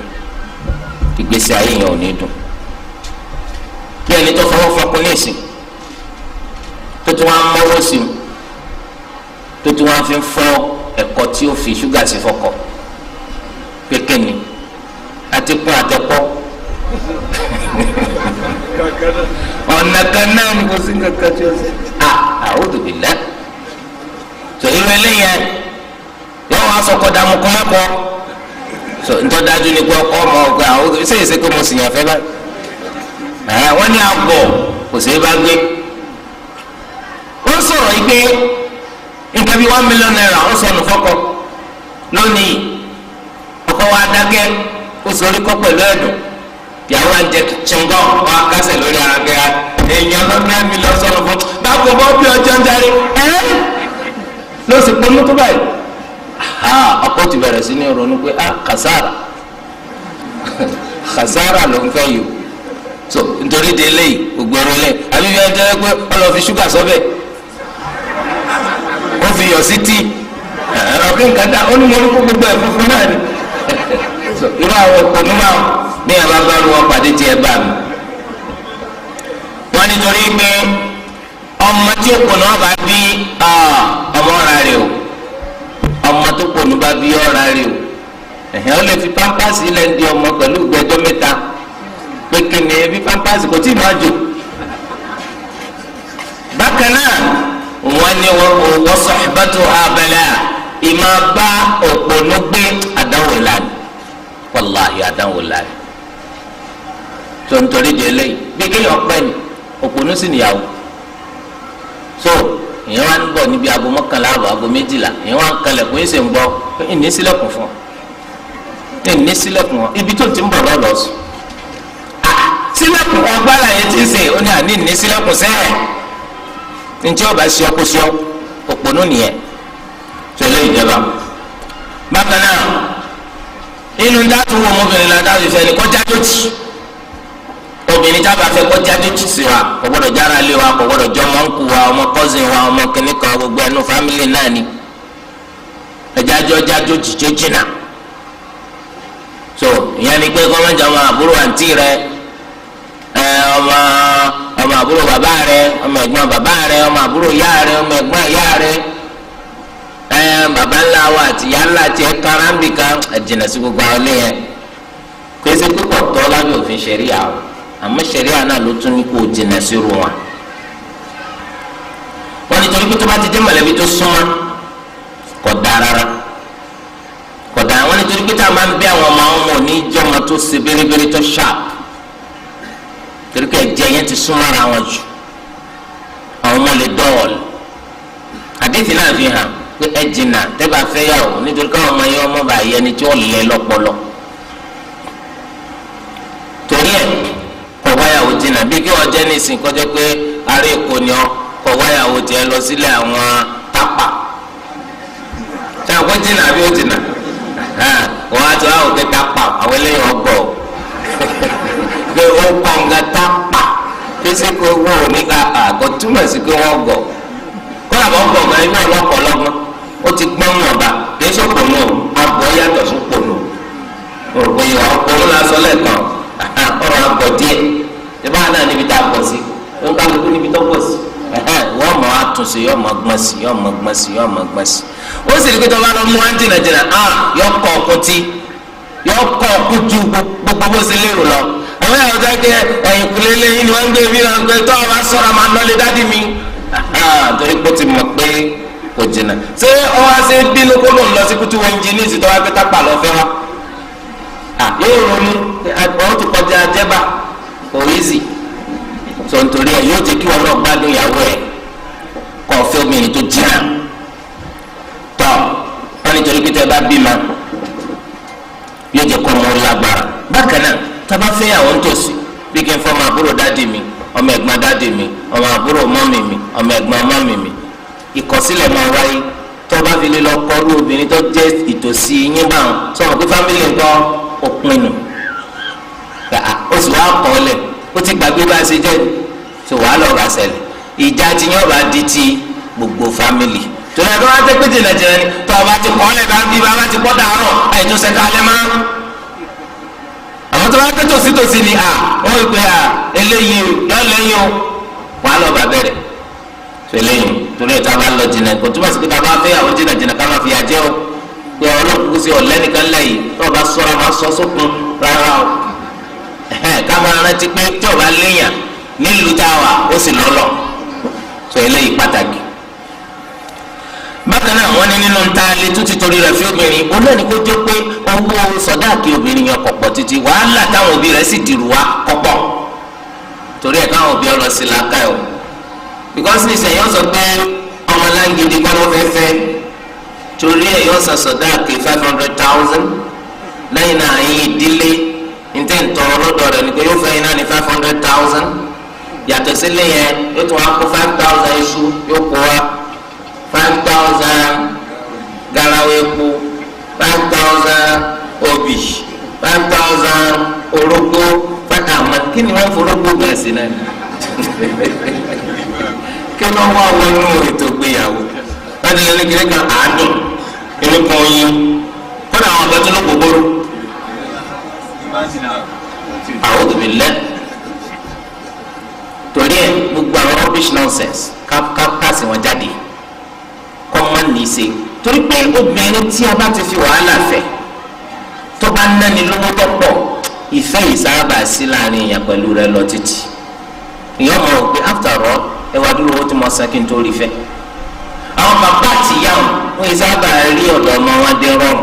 ìgbésí ayé yẹn ò ní dùn bí ẹni tó fọwọ́ fọkún ní ìsìn tó tún wá ń mọ́wọ́ sí i tó tún wá fi ń fọ́ ẹ̀kọ́ tí ó fi ṣúgà sí fọkọ̀ kékeré ni àti kún àtẹ̀kọ́ ọ̀nà kan náà ni kò sí kankan tí ó ṣe a'udhu billah so irú eléyẹn yóò wá sọkọ dààmú kọ́ mẹ́kọ́ so ntọ́ dájú ni pé ọkọ ọmọ ọgbà àwọn ṣe é ṣe pé mo sì yàn fẹ́ báyìí wọ́n ní àgọ̀ kò sí bá gbé wọ́n sọ̀rọ̀ yìí pé nǹkan bíi $1 million ó sọnù fọ́kọ lónìí ọkọ wa dákẹ́ ó sọrí kọ́ pẹ̀lú ẹ̀dùn ìyàwó àjẹ ṣẹ́ngọ́ wọn akásẹ̀ lórí ara gẹ́gẹ́ èèyàn $1 million sọnù fún báwo bọ́ bí ọjọ́ ń darí ló sì pọnú tó báyìí ọkọ ti bẹ̀rẹ̀ sí ní ronú pé kàsára ló ń fẹ́ yìí so nítorí de eléyìí gbogbo ẹrọ lẹ àbí bí ẹ jẹ́ pé ọlọ́ fi ṣúgà sọ́bẹ̀ ó fi yọ yọ sí tí ọ̀kẹ́ nǹkan dá ó ní mo ní kó gbogbo ẹ̀ funfun náà ni irú àwọn òpònú máa ní àbábárò wọn pàdé tiẹ̀ bá mi. wọ́n nítorí pé ọmọ tí òpònú ọba bí ọmọ ọ̀rá rẹ̀ o ọmọ tó òpònú bá bí ọ̀rá rẹ̀ o ẹ̀hìn ó lè fi pampasì ilẹ̀ ń di ọmọ pẹ̀lú ìgbẹ́jọ́ mẹ́ta pé kíni ebi pampasì kò tí ì máa jò. bákan náà wọ́n ní wọ́n sọ̀hìbátò abẹ́lẹ́ ìmọ̀ bá òpònú gbé àdánwò lánàá wàláhì àdánwò lánàá tó ń torí di eléyìí bí kéèyàn pẹ́ ni òpònú sì níyàwó so èèyàn wá ń bọ̀ níbi aago mọ́kànlá àbọ̀ aago méjìlá èèyàn wá ń kalẹ̀ kó ẹsẹ̀ ń gbọ́ ìní sílẹ̀kùn fún ọ ìní sílẹ̀kùn ọ ibi tó ti ń bọ̀ lọ́lọ́ sùn sílẹ̀kùn agbára yẹn ti sè ó ní àní ìní sílẹ̀kùn sẹ́ẹ̀ ntí ọba ṣe ọkọ ṣe òpònú nìyẹn tó lé ìjọba bákan náà inú dátú wo ọmọbìnrin la dátú ìfẹ́ ni kọjá tó ti obìnrin tá a bá fẹ́ kọjá tó ti sí wa kò gbọ́dọ̀ jára lé wa kò gbọ́dọ̀ jọ ọmọ ńkù wa ọmọ kọ́sìn wa ọmọ kìnnìkan gbogbo ẹnu fámìlì náà ni ẹjájọ́ jájọ́ jìjọ́ jìnnà so ìyẹn ni pé kọ́mọ́jà ọmọ àbúrò àǹtí rẹ ọmọ àbúrò bàbá rẹ ọmọ ẹ̀gbọ́n bàbá rẹ ọmọ àbúrò ìyá rẹ ọmọ ẹ̀gbọ́n ìyá rẹ bàbá ńlá wa àti ìyá ńlá tiẹ̀ karambika ẹ̀jìnà sí gbogbo àwọn ilé yẹn pèsè pípọ̀ tọ́ lábẹ́ òfin ṣẹ̀ríà o àmọ́ ṣẹ̀ríà náà ló tún ní kó jìnà sí ru wọn. wọ́n ní torí pé tó bá ti dé mọ̀lẹ́bí tó súnmọ́ kò dáa rárá kò dáa wọ́n ní torí pé tá a máa ń bí àwọn ọmọ òní jọmọ tó ṣe bérebére tó sharp torí pé ẹ̀jẹ̀ yẹn ti súnmọ́ ara wọn jù àwọn ọmọ lè dọ́ọ̀lù àdéhìí náà fi hàn pé ẹ jìnnà tẹ́bà fẹ́ yà ó nítorí káwọn ọmọ yẹn ọmọ bá yẹ ẹni tí ó lẹ lọ́pọlọ torí ẹ kọ wáyàwó jìnnà bí kí wọ́n jẹ́ nísìn kọjá pé ará èkó ni ọ kọ wáyàwó tiẹ̀ lọ sílẹ̀ àwọn tápà tí àwọn jìnnà bí ó jìnnà wọ́n á ti wá òkè tápà àwọn eléyìí ọgbọ̀ pé ó kọ̀ǹgà tápà físíkì owó oníkà àgọ́ túmọ̀ sí pé wọ́n gbọ̀ kọ́nà bọ́ gbọ̀ gan inú ọlọ́pọ̀lọ́gbọ́n ó ti gbọ́n wọn bá kìí sọ̀pọ̀ nù abọ́ yàtọ̀ sọ̀pọ̀ nù òrùkọ yìí ọ̀pọ̀ nù lásán lẹ́ẹ̀kan ọ̀rọ̀ abọ́ díẹ̀ ìbá náà níbi tá a bọ̀ sí ó ń kálukú níbi tó bọ̀ sí wọ́n mọ̀ àtúnṣe yọ̀ mọ̀ gbọ́n sí yọ̀ mọ̀ gbọ́n sí yọ̀ mọ̀ gbọ́n sí ó sì rí pé tó bá lọ mú wá jìnnàjìnnà yọ kọ́ ọkùn tí yọ kọ́ ọkùn ju gbogbo bó ṣe lérò lọ àwọn yàrá tó kẹ ẹ̀yìn kúlẹ̀ lẹ́yìn ni wọ́n ń gbé mi náà pé tó o bá sọ̀rọ̀ máa lọ́lé dádì mi torí pé ó ti mọ̀ pé kò jìnnà ṣé ọ wá ṣe bínú kó ló ń lọ sí kútu wọn jí ní ìsìtọ́ wá pé tápà lọ fẹ́ wá yóò ronú àwọn tó kọjá jẹ́bà kò easy sọ nítorí ẹ yóò jẹ́ kí wọn náà gbádùn ìyàwó ẹ kọ́ ọ fẹ́ obìnrin tó jìnnà tọ́ wọn nítorí pé tẹ́ bá bímọ yóò jẹ́ kọ́ ọmọ lágbára bákan náà tábà fẹ́ àwọn nítòsí bí kí n fọ́ ọmọ àbúrò dáàdì mi ọmọ ẹ̀gbọ́n dáàdì mi ọmọ àbúrò mọ́mì mi ọmọ ẹ̀gbọ́n mọ́mì mi ìkọ̀sílẹ̀ máa wáyé tó bá fi lè lọ kọrú obìnrin tó jẹ́ ìtòsí yín báwọn sọ̀rọ̀ pé fámìlì ń kọ́ òpinnu ó sì wá kọ́ ọ lẹ̀ ó ti gbàgbé bá a ṣe jẹ́ tó wàá lọ́ọ́ bá ṣẹlẹ̀ ìjà ti yín ọba di ti gbogbo fámìlì torí ẹgbẹ́ wọn ti pé jìnnàjìnnà ni tó ọba ti kọ́ ọ lẹ̀ bá ń bí bá ti kọ́ dàárọ̀ àìtó sẹ́ka alẹ́ máa àwọn tó bá pẹ́ tòsítòsí ni wọ́n rí pé eléyìí yọ lẹ́yìn o wàá lọ bá bẹ̀rẹ̀ tó eléyìí torí ẹ̀ tá a bá lọ jìnnà kò túmọ̀ sí pé tá a bá fẹ́ àwọn jìnnà ká máa fi àjẹ́ o pé ọlọ́run kú sí ọ̀lẹ́nìkan lẹ́yìn tó o bá sọ́ra máa sọ sókun rárá o ká máa rántí pé tí o bá léyàn nílùú tá a wà ó sì lọ́lọ́ tó eléyìí pàtàkì. bákan náà wọ́n ní nínú ta lè tún ti torí rẹ̀ fi obìnrin olóòní kó jẹ́ pé owó sọ̀dáàkì obìnrin yẹn kọ̀pọ̀ títí wàhálà táwọn òbí rẹ̀ sì dìrù wá kọ̀pọ̀ torí ẹ̀ káwọn òbí ọlọ sí làákà ẹ̀ o because ní sẹ́yìn ọ̀sọ̀ pé ọmọ láǹgìdì kọ́ ló fẹ́ fẹ́ torí ẹ̀ yọ sọ sọ̀dáàkì 500,000 lẹ́yìn náà ẹ̀yìn ìdílé níta ìtọ́rọ lọ́dọ̀ rẹ̀ ni pé yóò fẹ́ iná ní 500,000 yàtọ̀ sílẹ̀ yẹn yóò tún wá kó 5,000 iṣu yóò kó wa 5,000 garawa epo 5,000 obì 5,000 orógbó pátá àmọ́ kí ni wọ́n forógbó gbà sí náà kí ni wọ́n wá wọnú ètò ìgbéyàwó láti lè ní kiri kan àádùn inú kan yín kọ́nà àwọn ọ̀gá tó ló gbogbooro. àwọn òbí lẹ́ torí ẹ gbogbo àwọn rubbish nonsense káàsì wọn jáde kọ́ máa ní í ṣe torí pé obìnrin tí a bá ti fi wàhálà fẹ́ tó bá náni lówó tó pọ̀ ìfẹ́ ìsáábà sí láàrin èèyàn pẹ̀lú rẹ lọ títì èèyàn mọ̀ ọ́ pé after all ẹ wá dúró owó tí mo san kí n tó rí fẹ́. àwọn bàbá àtìyá wọn yìí sábà rí ọ̀dọ̀ ọmọ wọn dé rọrùn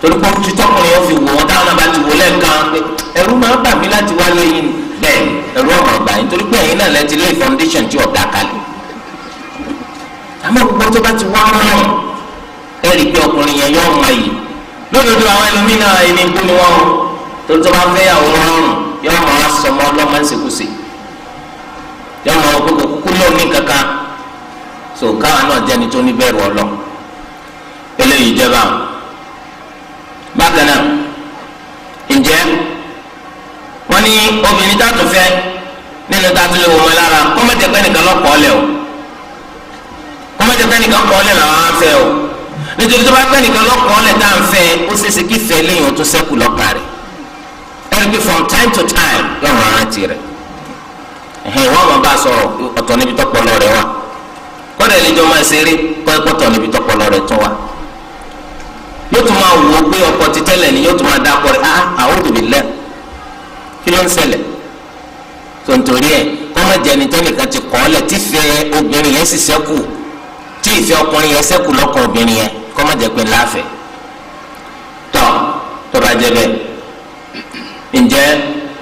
torí pé ojú tọkùnrin yóò fi wò wọn táwọn náà bá ti wò lẹ́ẹ̀kan pé ẹ̀rù máa ń bà mí láti wá lẹ́yìn bẹ́ẹ̀ ẹ̀rù ọmọ ọgbà yín torí pé ẹ̀yin náà lẹ́ti lé foundation tí ọ̀dà kalẹ̀. àmọ́ gbogbo tó bá ti wá rọrùn ẹ rí i pé ọkùnrin yẹn yóò mọ yìí lódodo àwọn ẹlòmínà ẹni kú ni wọn torí tó bá fẹ́ yàwó rọrùn yóò mọ asọmọ ọlọ́mọ ẹ̀sìnkúsì yóò mọ gbogbo kúkú lónìí kankan so káwọn náà jẹni tó ní bẹ̀rù ọlọ eléyìí jẹba bákan náà ǹjẹ́ wọ́n ní obìnrin tá a tún fẹ́ nínú tá a tún lè wọ́n mọ́ lára kọ́mọ́tẹ́pẹ́ nìkan lọ́kọ́ ọ̀lẹ́ o kọ́mọ́tẹ́pẹ́ nìkan kọ́ ọ̀lẹ́ làwọn á fẹ́ o nítorí tó bá pẹ́ nìkan lọ́kọ́ ọ̀lẹ́ tá à ń fẹ́ ó ṣeéṣe kí fẹ́ lẹ́yìn o tún sẹ́kù lọ́kà rẹ̀ ẹni pé from time to time yóò máa rántí rẹ̀ wọ́n máa bá a sọ̀rọ̀ ọ̀tọ̀ níbi tọ́pọ̀lọ rẹ̀ wà kọ́dà ìlẹ́jọ́ máa ṣeré pọ́ẹ́pọ́tọ̀ níbi tọ́pọ̀lọ rẹ̀ tún wà yóò tún máa wò ó pé ọkọ ti tẹ́lẹ̀ ni yóò tún máa dákọ̀ rẹ̀ a'udhu billah kí ló ń ṣẹlẹ̀ tó ń torí ẹ̀ kọ́ máa jẹ́ ẹni tẹ́nìkan ti kọ́ ọ́lẹ̀ tí ìfẹ́ obìnrin yẹn sì ṣẹ́kù tí ìfẹ́ ọkùnrin yẹn ṣẹ́kù lọ́kàn obìnrin yẹn kọ́ máa jẹ́ pé láàfẹ́ tọ́ tó bá jẹ́ bẹ́ẹ̀ ǹjẹ́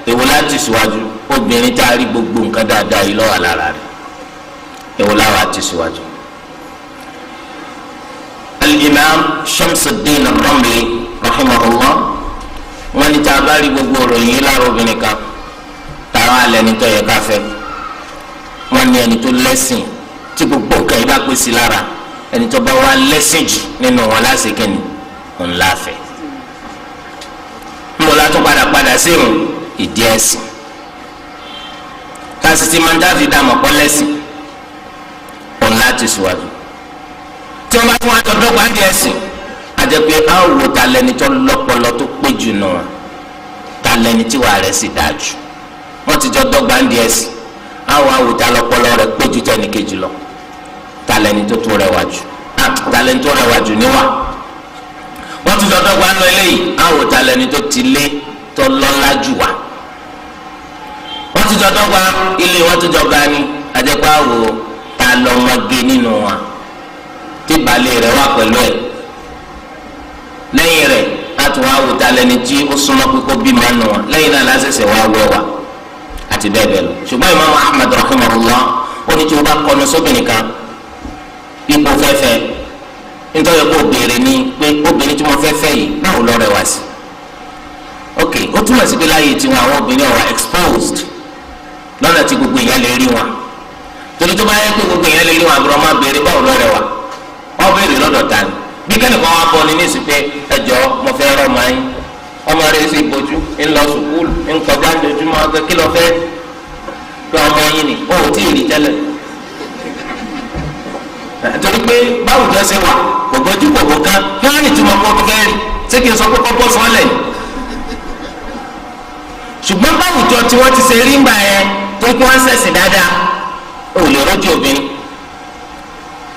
èwo láti síwájú obìnrin tá a rí gbogbo nǹkan dáadáa yìí lọ́wọ́ lára rẹ̀ èwo láwa ti síwájú. al-imam Shamsuddin ar-Ramli rahimahullah wọ́n ní tá a bá rí gbogbo òròyìn yìí lára obìnrin kan táwọn alẹ́ ní tó yẹ ká fẹ́ wọ́n ní ẹni tó lẹ́sìn tí gbogbo nǹkan yìí bá pè sí lára ẹni tó bá wà lẹ́sìn jù nínú wọn lásìkò ní òun láfẹ́ mo la tún padà sí irun ìdí ẹ̀sìn káàsì tí máa ń dáfi dààmú ọ̀pọ̀ lẹ́sìn òun láti síwájú tí wọ́n bá tún wá jọ dọ́gba ní ẹ̀sìn àjẹpẹ́ àwò ta lẹni tó lọ́pọlọ tó pé jù nù wọn ta lẹni tí wàá rẹ̀ sì dáa jù wọ́n ti jọ dọ́gba ní ẹ̀sìn àwò ta lọ́pọlọ rẹ̀ pé jù tẹ́nìkejì lọ ta lẹni tó rẹwà jù ta lẹni tó rẹwà jù níwà wọ́n tún dọ́dọ́ gba ńlọ eléyìí àwọn òtá lẹni tó ti lé tó lọ́lá jù wá wọ́n tún dọ́dọ́ gba ilé wọ́n tún dọ́gba ní ajẹ́pẹ́ àwò ta lọ́mọge nínú wa tí balẹ̀ rẹ̀ wà pẹ̀lú ẹ̀ lẹ́yìn rẹ̀ láti wá wò ta lẹni tí ó súnmọ́ pípọ́ bí máa nù wọn lẹ́yìn náà lásìsẹ́ wá wẹ̀ wá àti bẹ́ẹ̀ bẹ́ẹ̀ lọ ṣùgbọ́n Imam Ahmad rahimahullah ó ní tí wọ́n bá kọ́nu sóbìnrin kan ipò fẹ́fẹ́ nítorí kó béèrè ní pé obìnrin tí mo fẹ́ fẹ́ yìí báwo lọ rẹwà sí ok ó túmọ̀ sí pé láyé tiwọn àwọn obìnrin ọ̀wà exposed lọ́nà tí gbogbo èèyàn lè rí wọn torí tó bá yẹ pé gbogbo èèyàn lè rí wọn àbúrò máa béèrè báwo lọ rẹwà wọ́n béèrè lọ́dọ̀ ta ni bí kẹ́nìkan wá bọ́ ni ní ìsìn pé ẹjọ́ mo fẹ́ rọ́ ọmọ yín ọmọ rẹ̀ sì bójú ń lọ sùkúlù ń kọjá lójúmọ́ ọgbẹ́ kí lọ fẹ́ pé ọmọ yín ni ó tí ì rí tẹ́lẹ̀ torí pé báwo ni ẹ ṣe wà kò gbójú kò kò kán kí wọn á ní ìtumọ̀ kó tó fẹ́ rí ṣé kí n sọ pé kọ́kọ́ sọ lẹ̀ ṣùgbọ́n báwùjọ tí wọ́n ti ṣe rí ńgbà yẹn tó kí wọ́n ṣẹ̀sìn dáadáa ò lè rọ́jò obìnrin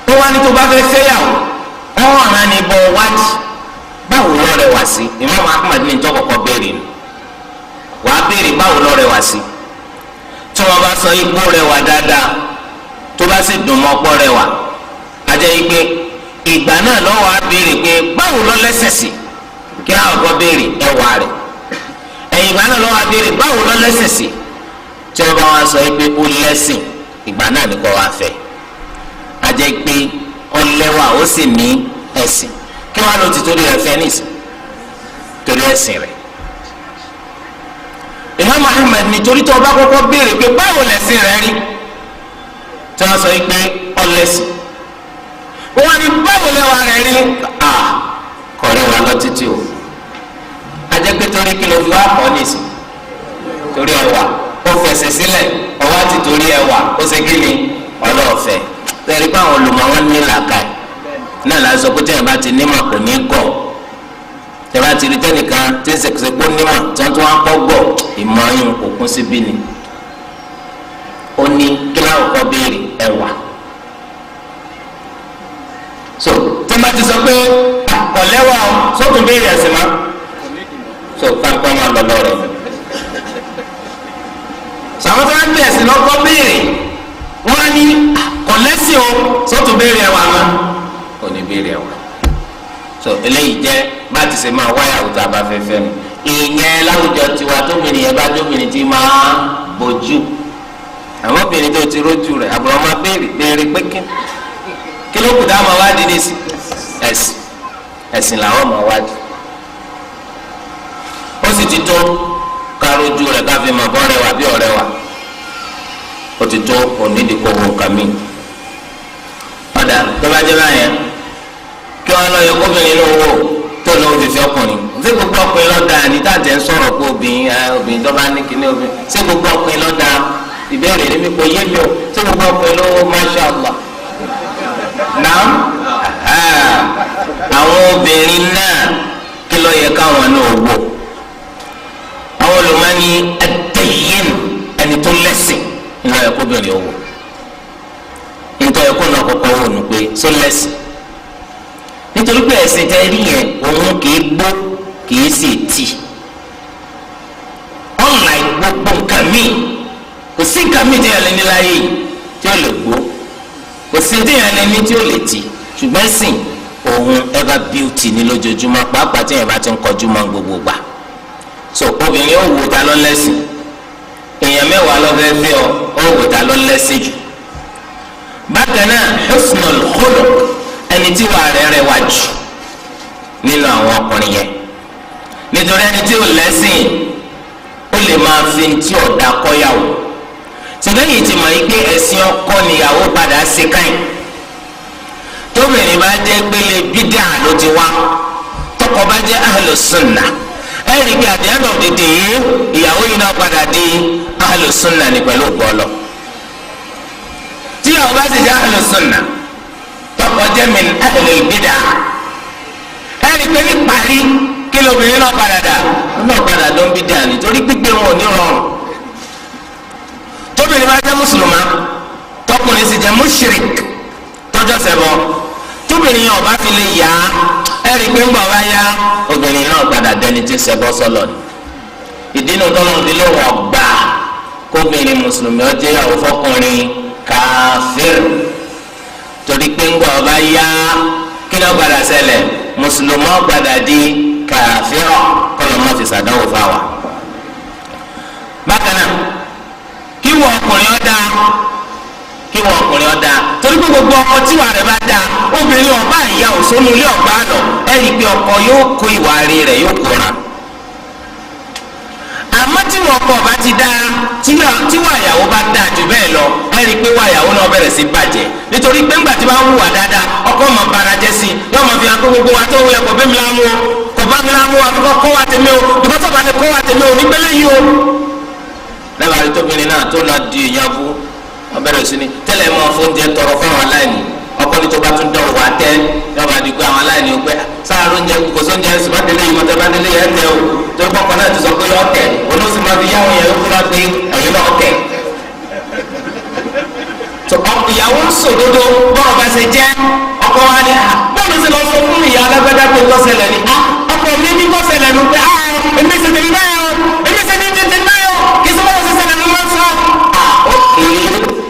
tó wá ní tó bá fẹ́ fẹ́yàwó wọ́n hàn ní bọ́ wájú báwo lọ rẹ̀ wá sí Imam Ahmad ní ìjọ kọ̀kọ́ béèrè ni wàá béèrè báwo lọ rẹ̀ wá sí tí wọ́n bá sọ ipò rẹ̀ wá dáadáa tó bá sì dùn mọ́ ọ̀pọ̀ rẹ̀ wá ajẹ́ yìí pé ìgbà náà lọ́wọ́ á béèrè pé báwo lọ lẹ́sẹ̀ sí kí á ọkọ béèrè ẹwà rẹ̀ ẹ̀yìn ìgbà náà lọ́wọ́ á béèrè báwo lọ lẹ́sẹ̀ sí tí wọ́n bá wá sọ pé ó lẹ́sìn ìgbà náà ni kò wá fẹ́ ajẹ́ pé ọlẹ́wà ó sì ní ẹ̀sìn kí wọ́n á lọ ti torí rẹ̀ fẹ́ nísìn torí ẹ̀sìn rẹ̀ Imam Ahmad nítorí tó o bá kọ́kọ́ béèrè pé báwo lẹ́sìn rẹ̀ rí tí wọ́n sọ pé ọlẹ́sìn wọ́n ní báwo lẹ́wà rẹ̀ rí kọ̀ọ̀rẹ́ wa lọ títí o ajẹ́pẹ́ torí kí ló fi wá pọ̀ nísìn torí ẹwà ó fẹsẹ̀ sílẹ̀ ọwọ́ àti torí ẹwà ó ṣe kí ni ọlọ́ọ̀fẹ́ tẹ̀rí pé àwọn olùmọ̀ wọn ní làákàyè náà la sọ pé tẹ́yìn bá ti nímọ̀ kò ní gọ̀ tẹ́yìn bá ti rí tẹ́nìkan tí ń sèkìsẹ́ pé ó nímọ̀ tí wọ́n tún wá kọ́ gọ̀ ìmọ̀ ayún kò kún síbí ni ó ní kí láwọn kọ́ béèrè ẹwà so tẹ́yìn bá ti sọ pé kọ̀lẹ́wà sọ́tún béèrè ẹ̀sìn má so káńkọ́ máa lọ lọ rẹ̀ sàwọn tó wá gbé ẹ̀sìn lọ́kọ́ béèrè wọ́n á ní kọ̀lẹ́sìn o sọ́tún béèrè ẹwà má ò ní béèrè ẹwà so eléyìí jẹ́ bá ti ṣe máa wáyà òtún abáfẹ́fẹ́ mi ìyẹn láwùjọ tiwa tóbìnrin yẹn bá tóbìnrin ti máa bójú àwọn obìnrin tó ti rójú rẹ̀ àbúrò máa béèrè pé kí ló kù dá máa wá dín ní sí ẹ̀sìn làwọn máa wá dín ó sì ti tó kárójú rẹ̀ káfí máa bọ́ rẹwà bí ọ̀rẹ́ wa ó ti tó onídìíkò owó kàmí ọ̀dà tó bá jẹ́ báyẹn kí wọn lọ yẹ kóbìnrin ló wò tó lọ fífi ọkùnrin ṣé gbogbo ọkùnrin lọ dáa ní táàtẹ ń sọ̀rọ̀ pé obìnrin tó bá ní kíní obìnrin ṣé gbogbo ọkùnrin lọ dáa ìbéèrè ní mi kò yé mi o ṣé gbogbo ọkùnrin ló wò masha Allah naam àwọn obìnrin náà kí ló yẹ káwọn náà wò àwọn olùmọ́ni ẹ̀dẹ́yìn ẹni tó lẹ́sìn ní ló yẹ kóbìnrin ó wò nítorí ẹ̀kọ́ náà kọ́kọ́ wò nù pé só lẹ́sìn nítorí pé ẹ̀sìn tẹ́ rí yẹn òun kìí gbó kìí sì tì unlike gbogbo nǹkan míì kò sí nǹkan míì tí yẹn lè ní láyé yìí tí ó lè gbó kò sí tí yẹn lè ní tí ó lè tì ṣùgbọ́n sìn òun ever beauty ní lójoojúmọ́ pàápàá tí yẹn bá ti ń kọjú mọ́ gbogbo gbà so obìnrin ó wò ta ló lẹ́sìn èèyàn mẹ́wàá ló fẹ́ fẹ́ ọ ó wò ta ló lẹ́sìn jù bákan náà husnul khuluq ẹni tí wàá rẹ̀ rẹwà jù nínú àwọn ọkùnrin yẹn nítorí ẹni tí ò lẹ́sìn ó lè máa fi tí ọ̀dà kọ́yàwó ṣùgbọ́n yìí ti mọ̀ yí pé ẹ̀sìn ọkọ níyàwó padà ṣe káyìn tóbìnrin bá jẹ́ gbélé bídà ló ti wá tọkọ bá jẹ́ ahlu sunna ẹ̀rí pé at the end of the day ìyàwó yìí náà padà di ahlu sunna ní pẹ̀lú gbọ́lọ̀ tíyàwó bá sì jẹ́ ahlu sunna tọkọ jẹ́ min ahlil bid'ah ẹ̀rí pé ní parí kí lóbìnrin náà padà dà náà padà ló ń bídà nítorí gbígbé wọn ò ní rọrùn tóbìnrin bá jẹ́ mùsùlùmá tọkùnrin sì jẹ́ mushrik tọ́jọ́ sẹ́bọ̀ tóbìnrin yẹn ọba fi lè yá ẹ̀rí pé ń bọ̀ bá yá obìnrin náà padà dẹni tí ń ṣẹbọ sọ́lọ̀ ni ìdínú tọ́lọ́run fi lóun ọgbà kóbìnrin mùsùlùmí ó jẹ́ ìyàwó fọkùnrin káfíìr torí pé ń bọ̀ bá yá kí ló padà ṣẹlẹ̀ mùsùlùmí ó padà di káfíìr kọ́lọ́ mọ́ fi ṣàdánwò fáwa. bákan náà kí wọ́n ọkùnrin ọ̀dà torí pé gbogbo ọkọ tí wàá rẹ̀ bá dáa obìnrin ọba ìyá òṣòlù ilé ọgbà lọ ẹ̀rí pé ọkọ yóò kó ìwà rẹ̀ yóò kóra àmọ́ tí wọn ọkọ ọba ti dáa tí wàá ìyàwó bá dáa jù bẹ́ẹ̀ lọ ẹ̀rí pé wàá ìyàwó náà bẹ̀rẹ̀ sí bàjẹ́ nítorí pé ńgbà tí wọ́n hùwà dáadáa ọkọ ọmọ bara jẹ́ sí yóò máa fi hàn pé gbogbo wa tó wúyẹ kò bẹ́ẹ̀ mi lámú o kò bá mi lámú o àfikọ́ kó wa tèmi o ìbátọ̀ bá ní kó wa tèmi o nígbẹ́lẹ́ yìí o lẹ́bàá rí tóbìnrin náà tó lọ di ìyàn bú ọbẹ̀rẹ̀ sí ni tẹ́lẹ̀ mọ́ fún oúnjẹ tọrọ fún àwọn aláìní ọkọ ní tó bá tún dọ̀wọ́ wá tẹ́ yọba di pé àwọn aláìní ó pẹ́ sáárò oúnjẹ kò sóúnjẹ ẹ̀sùn bá délé yìí mọ́tẹ́ bá délé yẹn tẹ́ o tó ń pọ̀pọ̀ náà ti sọ pé yọ tẹ̀ olóṣù máa fi yáwọn yẹn kúrò pé ẹ̀yin náà tẹ̀. ìyàwó ń sòdodo bọ́ọ̀ bá ṣe jẹ́ ọkọ wa ni bọ́ọ̀lù sì lọ sọ fún ìyá alágbádá pé kọ́sẹ̀lẹ̀ ni ọkọ mi ní kọ́sẹ̀lẹ̀ ni pé èmi ṣe tèmi báyọ̀ èmi ṣe tèmi báyọ̀ kí sọ bọ́ọ̀lù ṣe ṣẹlẹ̀ ni wọ́n sọ.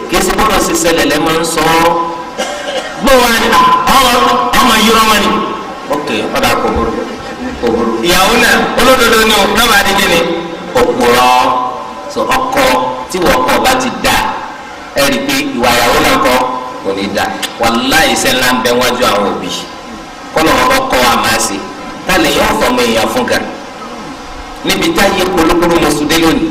kí sọ bọ́ọ̀lù ṣe ṣẹlẹ̀ lẹ́ máa ń sọ gbọ́ wa ni ọmọ yìí rán wọn ni ok ọ̀dà kò burú ìyàwó náà olódodo ni o náà bá dídí ni òpùrọ̀ sọ ọkọ tí wọ́n kọ́ bá ti dà ẹ rí i pé ìwà ìyàwó náà kọ́ kò ní dà wàláhì iṣẹ́ ńlá ń bẹ wájú àwọn òbí kọ́nà wọn kọ́ kọ́ wa máa ṣe tálẹ̀ yóò fọmọ èèyàn fún ga níbi táyé polúkúrú mọ̀sùdé lónìí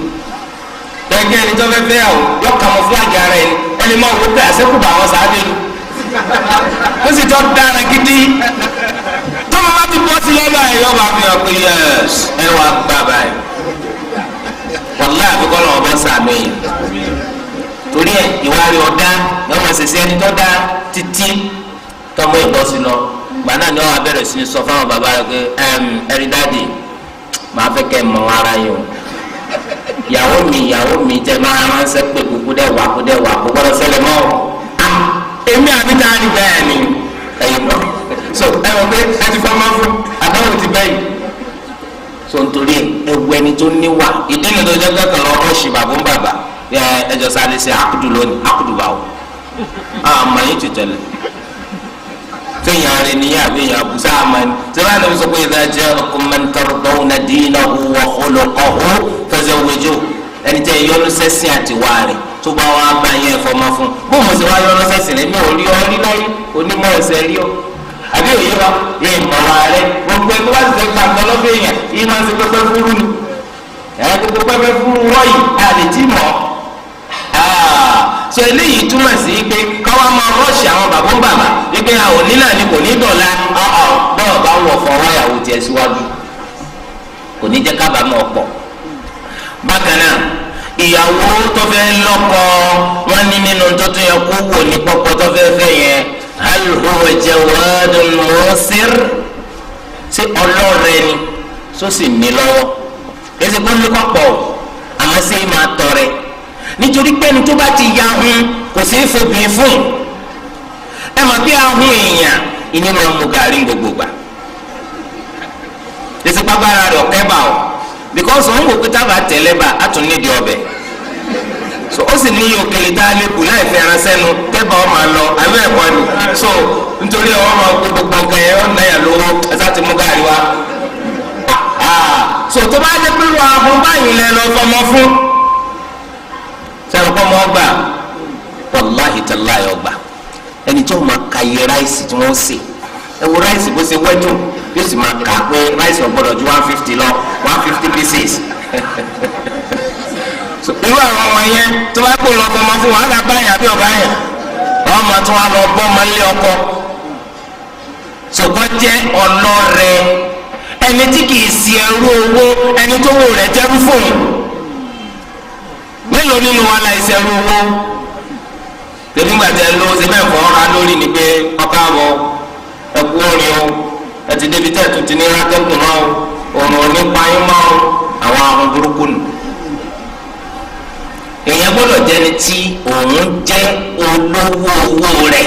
gẹ́gẹ́ ẹni tó fẹ́ fẹ́ yàwó yọ kàmọ́fúlágì ara ẹni máa wọ pé àṣẹ́kùbà àwọn sàádé lu ó sì tọ́ dára gidi tó máa ti bọ́ sí lọ́ba ẹ̀ yọ bá fi hàn pé yẹ́s ẹ wá gbà báyìí wàláhì àfikọ́ lọ́wọ́ bọ́ sàmì yìí torí ẹ̀ ìwà rẹ̀ ọ̀dá ni wọ́n máa ṣẹ̀ṣẹ̀ ẹni tó dá títí tọ́mọ ìbọ́sí lọ gbà náà ni wọ́n á bẹ̀rẹ̀ sí ní sọ fáwọn bàbá rẹ̀ pé ẹ̀rí dáàdì máa fẹ́ kẹ́ mọ̀ ara yìí o ìyàwó mi jẹ́ máa ránṣẹ́ pé kúkú dẹ̀ wà kó gbọ́dọ̀ ṣẹlẹ̀ mọ́ èmi àbí dáàdì bẹ́ẹ̀ ni ẹ̀yin mọ́ so ẹ mọ̀ pé ẹ ti fọ́ máa fún àdáwò ti bẹ́yìn so nítorí ewu ẹni tó níwà ìdí ni tó jẹ́ kẹ́kọ̀ọ́ lọ́wọ́ ṣì bàbá ń bàbá ẹjọ́ sáré ṣe àkùdù lónìí àkùdù báwo àmọ́ yín ti tẹ̀lé sẹ́yìn ààrẹ nìyẹn àbí èèyàn àbùsá àmàní sẹ́yìn ààrẹ mi sọ pé idha ja'akum man tardawna dinahu wa khuluquhu fazawwijuhu ẹni tẹ́ yọ́nú sẹ́sìn àti wà rẹ̀ tó bá wà bá yẹn fọmọ fún bó mo sì wá yọ́nú sẹ́sìn rẹ̀ mi ò rí ọ rí láyé onímọ̀ ẹ̀sẹ̀ rí ọ àbí òye wa yẹ ìmọ̀ra rẹ̀ gbogbo ẹni wá sì gbà tọ́ lọ́fẹ̀ yẹn yìí máa ń ṣe pẹ́pẹ́ fúru ni gbogbo pẹ́pẹ́ fúru rọ́ọ̀yì àlètí mọ́ so eléyìí túmọ̀ sí pé káwá máa rọ́ọ̀ṣì àwọn bàbá ń bàbá wípé àwọn onílà ni kò ní dọ̀la bọ́ọ̀ bá wọ̀ fọ wáyàwó tiẹ̀ síwájú kò ní jẹ́ kábàámọ̀ pọ̀. bákan náà ìyàwó tó fẹ́ lọ́kọ wọn ní nínú tó tún yẹ kó wò ní pọ́pọ́ tó fẹ́ fẹ́ yẹn hal huwa jawadun musir ṣé ọlọ́ọ̀rẹ́ ni tó sì ní lọ́wọ́ èsì pé ní kọ́pọ̀ àmọ́ sí máa tọrẹ nítorí pé ní tó bá ti ya hun kò sí fòbìn fún ẹ mọ̀ bí ahun èèyàn ìní máa mú gàrí gbogbo gbà èsì pàgbára rẹ̀ ọ̀kẹ́ bá o because òun kò pété àbá tẹ̀lé bá a tún nídìí ọbẹ̀ so ó sì ní òkèlè tá a lè kù láì fi ẹran sẹ́nu tẹ́bà ọ́ máa lọ àbẹ́ ẹ̀kọ́ ni so nítorí ọ̀ máa gbé gbogbo nǹkan yẹn ọ̀ náyà lówó ẹ̀sà ti mú gàrí wa so tó bá dé pẹ̀lú ahun báyìí lẹ́ lọ fọmọ fún sẹ́nu kọ́ mọ́ gbà wàláhì tàláhì ọgbà ẹni tó máa ka iye ráìsì tí wọ́n sè ẹ wo ráìsì bó ṣe wẹ́dùn yóò sì máa kà pé ráìsì ọ̀gbọ́dọ̀ ju 150 lọ 150 pieces irú àwọn ọmọ yẹn tó bá kó lọ́kọ́ ọmọ fún wàhálà báyìí àbí ọ̀bá yẹn ọmọ tó wà lọ gbọ́ ọmọ ilé ọkọ ṣùgbọ́n jẹ́ ọlọ́rẹ̀ ẹni tí kì í sí ẹrú owó ẹni tó wò rẹ̀ jẹ́rú fóun mélòó nínú wa la ìṣẹ́rú owó tẹ̀bí gbàtẹ́ ló ṣe bẹ́ẹ̀ fọ́ ọ́ra lórí ni pé ọkọ̀ àbọ̀ ẹ̀kú orin o ẹ̀tì débi tẹ̀tù ti ní rákẹ́kùn náà òrùn onípa yín mọ́ àwọn àrùn burúkú nù. èèyàn gbọ́dọ̀ jẹ́ni tí òun jẹ́ olówó owó rẹ̀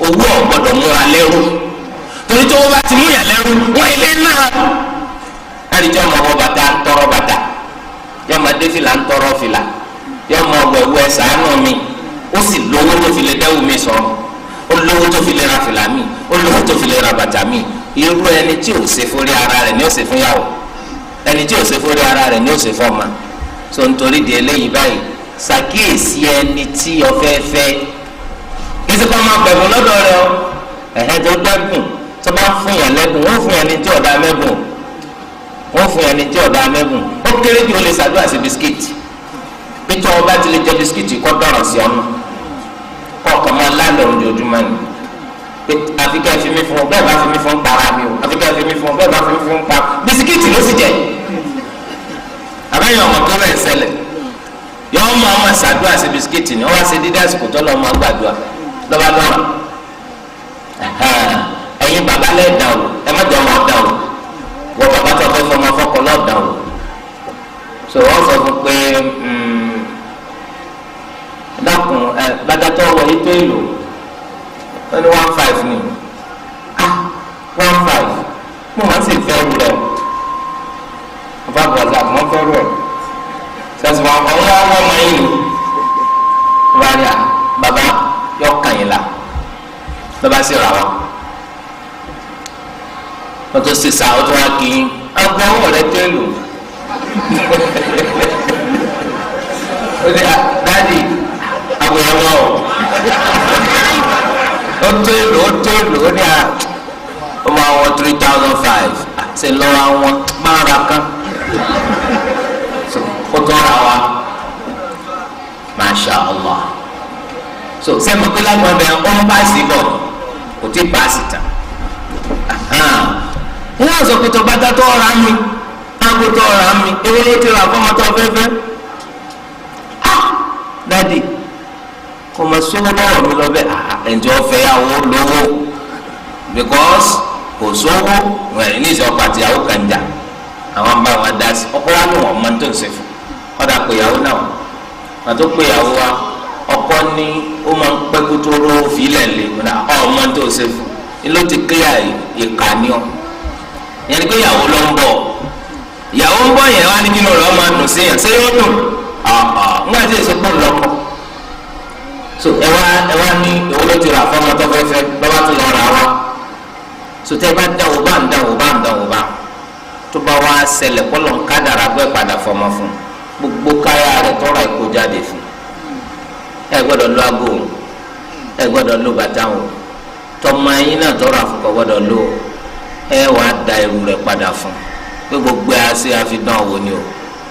owó ọ̀gbọ́dọ̀ múra lẹ́rú torí tó wọ́n bá ti múyà lẹ́rú wọ́n ilé náà ẹ̀ríjọ́ ọmọ ọwọ́ bàtà ń tọrọ bàtà yọmọ adé fìlà ń tọrọ fìlà yọmọ ọgbẹ̀wò ẹ̀ ṣàánú mi ó sì lówó tó fi lè dẹ́wù mi sọ ó lówó tó fi lè ra fìlà mi ó lówó tó fi lè ra bàtà mi irú ẹni tí ò ṣe fórí ara rẹ̀ ni ó ṣe fún yàwó ẹni tí ò ṣe fórí ara rẹ̀ ni ó ṣe fún ọmọ so nítorí di eléyìí báyìí ṣàkíyèsí ẹni tí ọfẹ́ fẹ́ kí ṣe kọ́ máa gbẹ̀bùn lọ́dọ̀ rẹ ọ ẹ̀hẹ́ tó gbẹ́bùn tó bá fún yàn lẹ́bùn wọ́n fún yàn ní tí ọ̀dà mẹ́bùn wọ́n fún yàn ní tí ọ̀dà mẹ́bùn ó kéré jù ó lè ṣàdúrà sí bisikíìtì pété ọba ti lè jẹ bisikíìtì kọ́ dọ̀rọ̀ sí ọ̀nù kọ́ ọkọ̀ máa lálẹ́ ojoojúmọ́ ni pé àfikẹ́ fi mí fún ọ bẹ́ẹ̀ bá fi mí fún para mi o àfikẹ́ fi mí fún ọ bẹ́ẹ̀ bá fi mí fún pa bisikíìtì ló sì jẹ àbẹ́yẹ ọmọ tó rẹ̀ ṣẹlẹ̀ yọ ọmọ ọmọ ṣàdúrà sí bisikíìtì ni wọ́n wá ṣe dídá àsìkò tó lọ́ ọmọ gbàdúrà lọ́ba lọ́rọ̀ ẹ̀yin bàbá lẹ́ẹ̀ dàn o ẹ má jọ ọmọ dàn o wọ́n bàbá tó fẹ́ fọmọ fọkọ lọ́ọ̀ dàn o so wọ́n sọ fún pé dákun gbàdátọ̀ wọ ètò èlò wọ́n ní 15 ni 15 mo máa ń sì fẹ́ rú rẹ̀ ọba bọ̀dá mo fẹ́ rú ẹ̀ sẹ́sìn wọn àwọn ọmọ yìí ni wọ́n á yà bàbá yọ kàn yín la lọ́ba sì rà wọ́n wọ́n tó ṣe sàá ó tó wá kí n agbó ọwọ́ rẹ̀ tó èlò ó ní dáàdì àgbẹ̀yẹ̀wò ó tó èlò ó ní à ó máa wọ 3,500 ṣe lọ́wọ́ àwọn máa ra kán kó tó ra wa masha allah so sẹ́mi pé lágbọ́n bẹ́ẹ̀ ó ń paasi bọ̀ kò tí ì paasi tán wọ́n á sọ pé tó bá dá tó ọ̀rá mi ágbó tó ọ̀rá mi ewé ló ti rà fọ́mọ tó fẹ́fẹ́ dádì kò mọ̀ sówó lọ́wọ́ mi lọ bẹ́ẹ̀ ẹ̀ǹjẹ́ ọ̀fẹ́ yàwó lówó because kò sówó wẹ̀rẹ̀ ní ìṣọ̀pá àti ìyàwó kan jà àwọn bá wọn dá sí ọkọ wa ní wọn mọ tó ń ṣe fún ọ̀dà pé ìyàwó náà wọn tó pé ìyàwó wa ọkọ ní ó máa ń pẹ́ kó tó ró fílẹ̀ lé ọmọ tó ń ṣe fún ni ló ti clear ìkànnì ọ yẹn ni pé ìyàwó ló ń bọ̀ ìyàwó ń bọ̀ yẹn wá ní kí ló rọ̀ máa dùn sí yẹn ṣé yóò dùn ńgbà tí èso pọ̀ lọ́kọ̀ so ẹ wá ní ìwọ ló ti rà fọmọ tó fẹ́ fẹ́ lọ́wọ́ tó lọ rà wá so tẹ́ bá dáwọ́ bá ń dáwọ́ bá tó bá wá ṣẹlẹ̀ kọ́lọ̀ ń kádàrà gbé padà fọmọ fún gbogbo káyà rẹ̀ tọ́ra ìkó jáde fún ẹ gbọ́dọ̀ lo aago ẹ gbọ́dọ̀ lo bàtà o tọmọ ẹyin náà tọ́ra àfọkọ gbọ́dọ̀ lo ẹ wàá da irú rẹ̀ padà fún pé gbogbo ẹ ṣe àfihàn wo ni o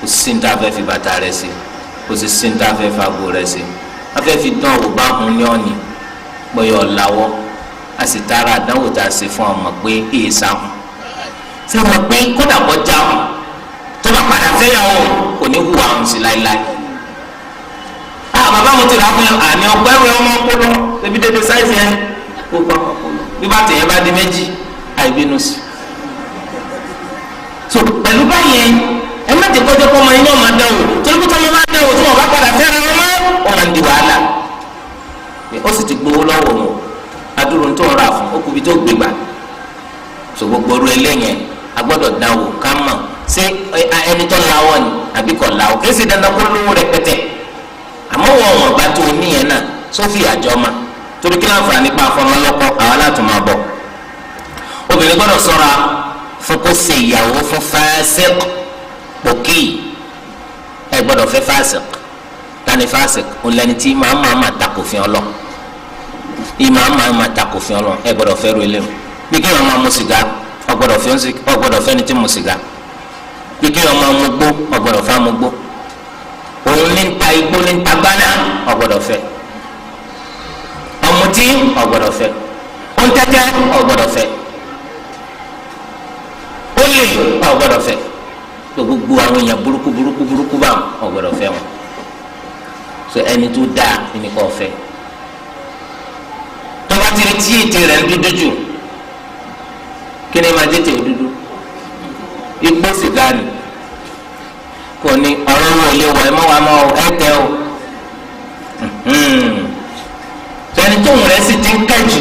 kò sí ní ta fẹ́ fi bàtà rẹ̀ sí kò sì sí ní ta fẹ́ fi aago rẹ̀ sí afẹ́ fi dán o bá hun ní ọ̀nì pẹ̀yọ̀ làwọ̀ a sì tara àdánwò tá a ṣe fún ọmọ pé èè sáhùn ṣé wọn pé kódà bọ́ já wọn tó bá padà fẹ́yàwó kò ní hùwà ọ̀hún sí láéláé. Bàbá mo ti rà fún àní ọgbẹ́ ìwé ọmọ ọpọlọ ebi dédé sáìsì yẹn kó pa ọpọlọ bí bá tẹ̀yẹ bá di méjì àìbínú sí. so pẹ̀lú báyẹn ẹ má ti kọjá pọ́ ọmọ yín náà máa dánwò torí pé tọ́mọ bá dánwò tí wọ́n bá padà fẹ́ràn ọmọ wọn máa ń di wàhálà. ó sì ti gbowó lọ́wọ́ wọn adúrún tó ń rà fún ó kúbi tó gbégbà so gbogbo oru eléyẹn agbọ́dọ̀ dánwò ká mọ̀ ṣé ẹni tó lawọ́ ni àbí kò lawọ́ kí ẹ sì dandan kó lówó rẹpẹtẹ àmọ́ wọn bá tó níyẹn náà sófì àjọ ma torí kí láǹfààní nípa àfọmọlọ́kọ àwọn alátùmọ̀ bọ̀ obìnrin gbọ́dọ̀ ṣọ́ra fún kó ṣe ìyàwó fún fásik pòkì ẹ gbọ́dọ̀ fẹ́ fásik tani fásik òun lẹni tí máa takò fi ọlọ máa takò fi ọlọ ẹ gbọ́dọ̀ fẹ́ ru eléwu bí kí wọn máa mu sìgá ọgbọ́dọ̀ fẹ́ni tí mu sìgá bí kí wọn máa mu gbó ọgbọ́dọ̀ fẹ́ mu gbó òun ní ta igbó ní ta gbáná ọgbọ́dọ̀ fẹ́ ọ̀mùtí ọgbọ́dọ̀ fẹ́ òǹtẹ̀tẹ̀ ọgbọ́dọ̀ fẹ́ olè ọgbọ́dọ̀ fẹ́ gbogbo àwọn èèyàn burúkú bá ọgbọ́dọ̀ fẹ́ wọn so ẹni tó dáa ẹni kò fẹ́ tọ́ba tí ètè rẹ̀ ń dúdú jù kí ni máa tètè dúdú igbó sìgá ni kò ní ọ̀rọ̀ wo lè wọ̀ ẹ́ mọ́ wa mọ́ ẹ tẹ́ o sẹ́ni tóun rẹ̀ sì ti ń kẹ́jù